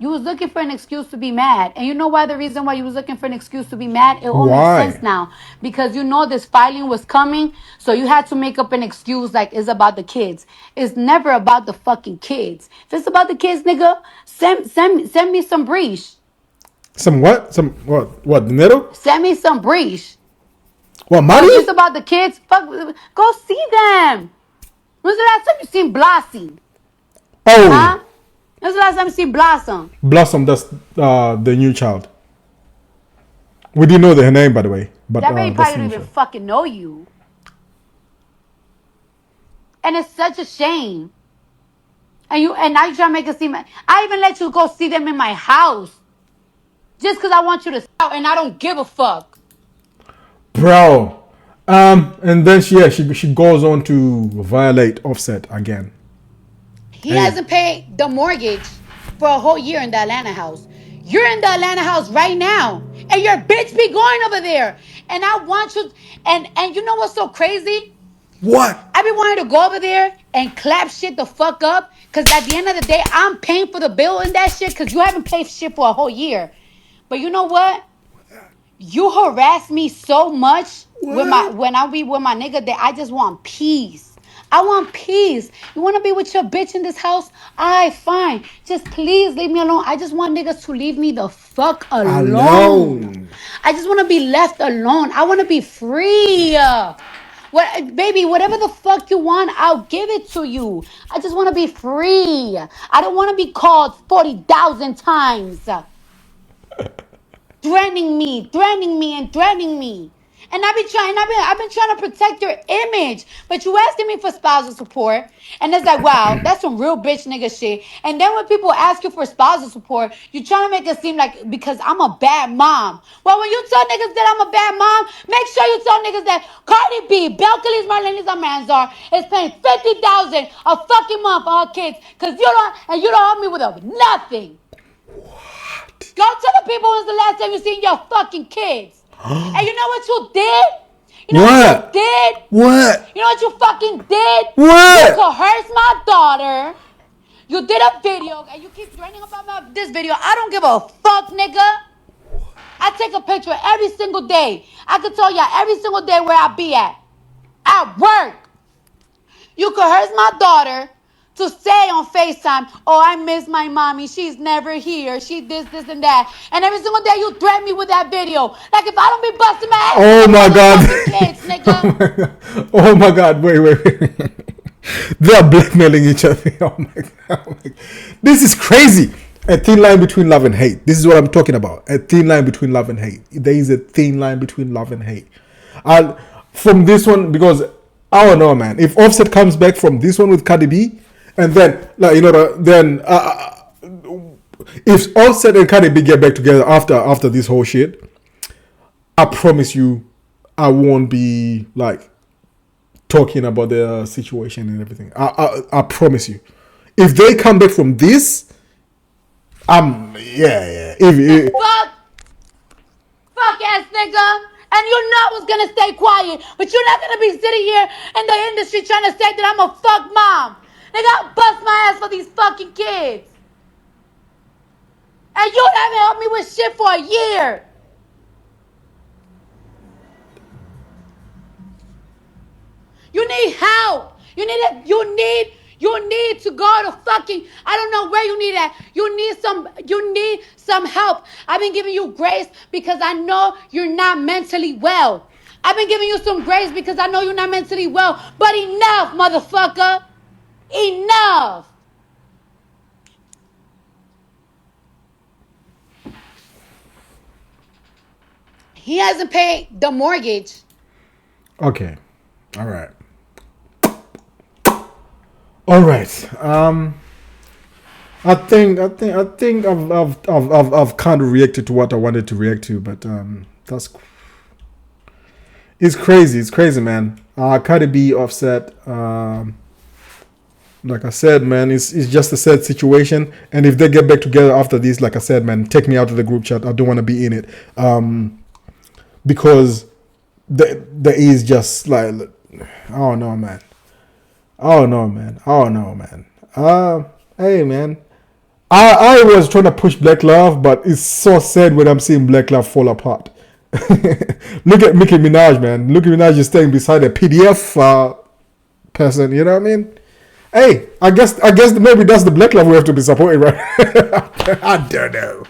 You was looking for an excuse to be mad. And you know why the reason why you was looking for an excuse to be mad? It all makes sense now. Because you know this filing was coming. So you had to make up an excuse like it's about the kids. It's never about the fucking kids. If it's about the kids, nigga, send me some breach. Some what? Some what? The middle? Send me some breach. What, money? If it's about the kids, fuck, go see them. When's the last time you seen Blossom? Oh. Huh? When's the last time you seen Blossom? Blossom, that's the new child. We didn't know her name, by the way. But that baby probably don't even fucking know you. And it's such a shame. And now you trying to make it seem. I even let you go see them in my house. Just because I want you to shout and I don't give a fuck. Bro. And then she goes on to violate Offset again. He hasn't paid the mortgage for a whole year in the Atlanta house. You're in the Atlanta house right now. And your bitch be going over there. And I want you. And you know what's so crazy? What? I be wanting to go over there and clap shit the fuck up. Because at the end of the day, I'm paying for the bill and that shit. Because you haven't paid shit for a whole year. But you know what? You harass me so much when I be with my nigga that I just want peace. I want peace. You want to be with your bitch in this house? Alright, fine. Just please leave me alone. I just want niggas to leave me the fuck alone. I just want to be left alone. I want to be free. Baby, whatever the fuck you want, I'll give it to you. I just want to be free. I don't want to be called 40,000 times. Threatening me. And I've been trying to protect your image. But you asking me for spousal support. And it's like, wow, that's some real bitch nigga shit. And then when people ask you for spousal support, you're trying to make it seem like because I'm a bad mom. Well, when you tell niggas that I'm a bad mom, make sure you tell niggas that Cardi B, Belcalis, Marlenis, and Manzar is paying $50,000 a fucking month for her kids. Because you don't help me with nothing. What? Go tell the people when's the last time you seen your fucking kids. And you know what you did? You know what you did? What? You know what you fucking did? What? You coerced my daughter. You did a video, and you keep threatening about this video. I don't give a fuck, nigga. I take a picture every single day. I can tell y'all every single day where I be at work. You coerced my daughter to say on FaceTime, oh, I miss my mommy. She's never here. She this, and that. And every single day you threaten me with that video. Like if I don't be busting my ass. Oh my God. Kids, nigga. Oh my God. Wait. They are blackmailing each other. Oh my God. This is crazy. A thin line between love and hate. This is what I'm talking about. A thin line between love and hate. There is a thin line between love and hate. And from this one, because I don't know, man. If Offset comes back from this one with CardiB, and then like if Offset and CardiB get back together after this whole shit, I promise you, I won't be like talking about the situation and everything. I promise you. If they come back from this, yeah. Fuck ass nigga. And you know I was gonna stay quiet, but you're not gonna be sitting here in the industry trying to say that I'm a fuck mom. Nigga, I'll bust my ass for these fucking kids. And you haven't helped me with shit for a year. You need help. You need to go to fucking, I don't know where you need that. You need some help. I've been giving you grace because I know you're not mentally well. I've been giving you some grace because I know you're not mentally well. But enough, motherfucker. Enough. He hasn't paid the mortgage. Okay. All right. All right. I think I've kind of reacted to what I wanted to react to, but it's crazy. It's crazy, man. CardiB, Offset. Like I said, man, it's just a sad situation. And if they get back together after this, like I said, man, take me out of the group chat. I don't want to be in it, because there is just like, I don't know, man. Hey, man. I was trying to push Black Love, but it's so sad when I'm seeing Black Love fall apart. Look at Nicki Minaj, man. Nicki Minaj is staying beside a PDF person. You know what I mean? Hey, I guess maybe that's the Black Love we have to be supporting, right? I don't know.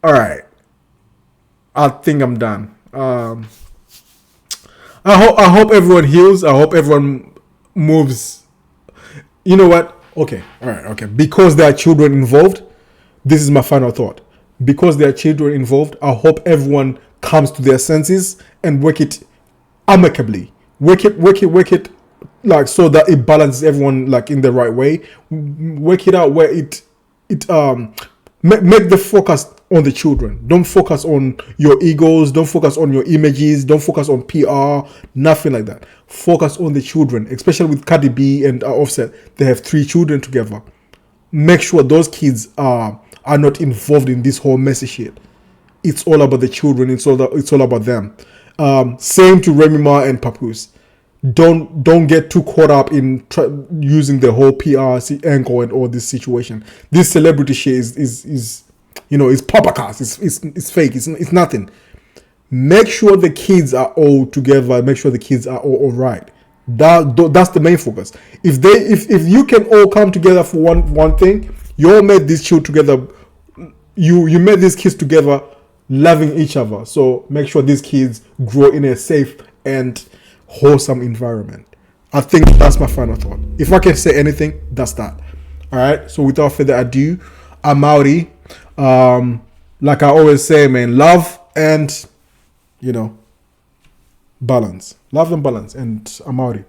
All right. I think I'm done. I hope everyone heals. I hope everyone moves. You know what? Okay. All right. Okay. Because there are children involved, this is my final thought. Because there are children involved, I hope everyone comes to their senses and work it amicably. Work it like so that it balances everyone like in the right way. Work it out where it make the focus on the children. Don't focus on your egos. Don't focus on your images. Don't focus on PR. Nothing like that. Focus on the children, especially with CardiB and Offset. They have 3 children together. Make sure those kids are not involved in this whole messy shit. It's all about the children. It's all about them. Same to Remy Ma and Papoose. Don't get too caught up in using the whole PR angle and all this situation. This celebrity shit is popacast. It's fake. It's nothing. Make sure the kids are all together. Make sure the kids are all right. That's the main focus. If you can all come together for one thing, you all made this child together. You made these kids together, loving each other. So make sure these kids grow in a safe and wholesome environment. I think that's my final thought. If I can say anything, that's that. All right. So without further ado, I'm outie. Like I always say, man, love and balance. Love and balance. And I'm outie.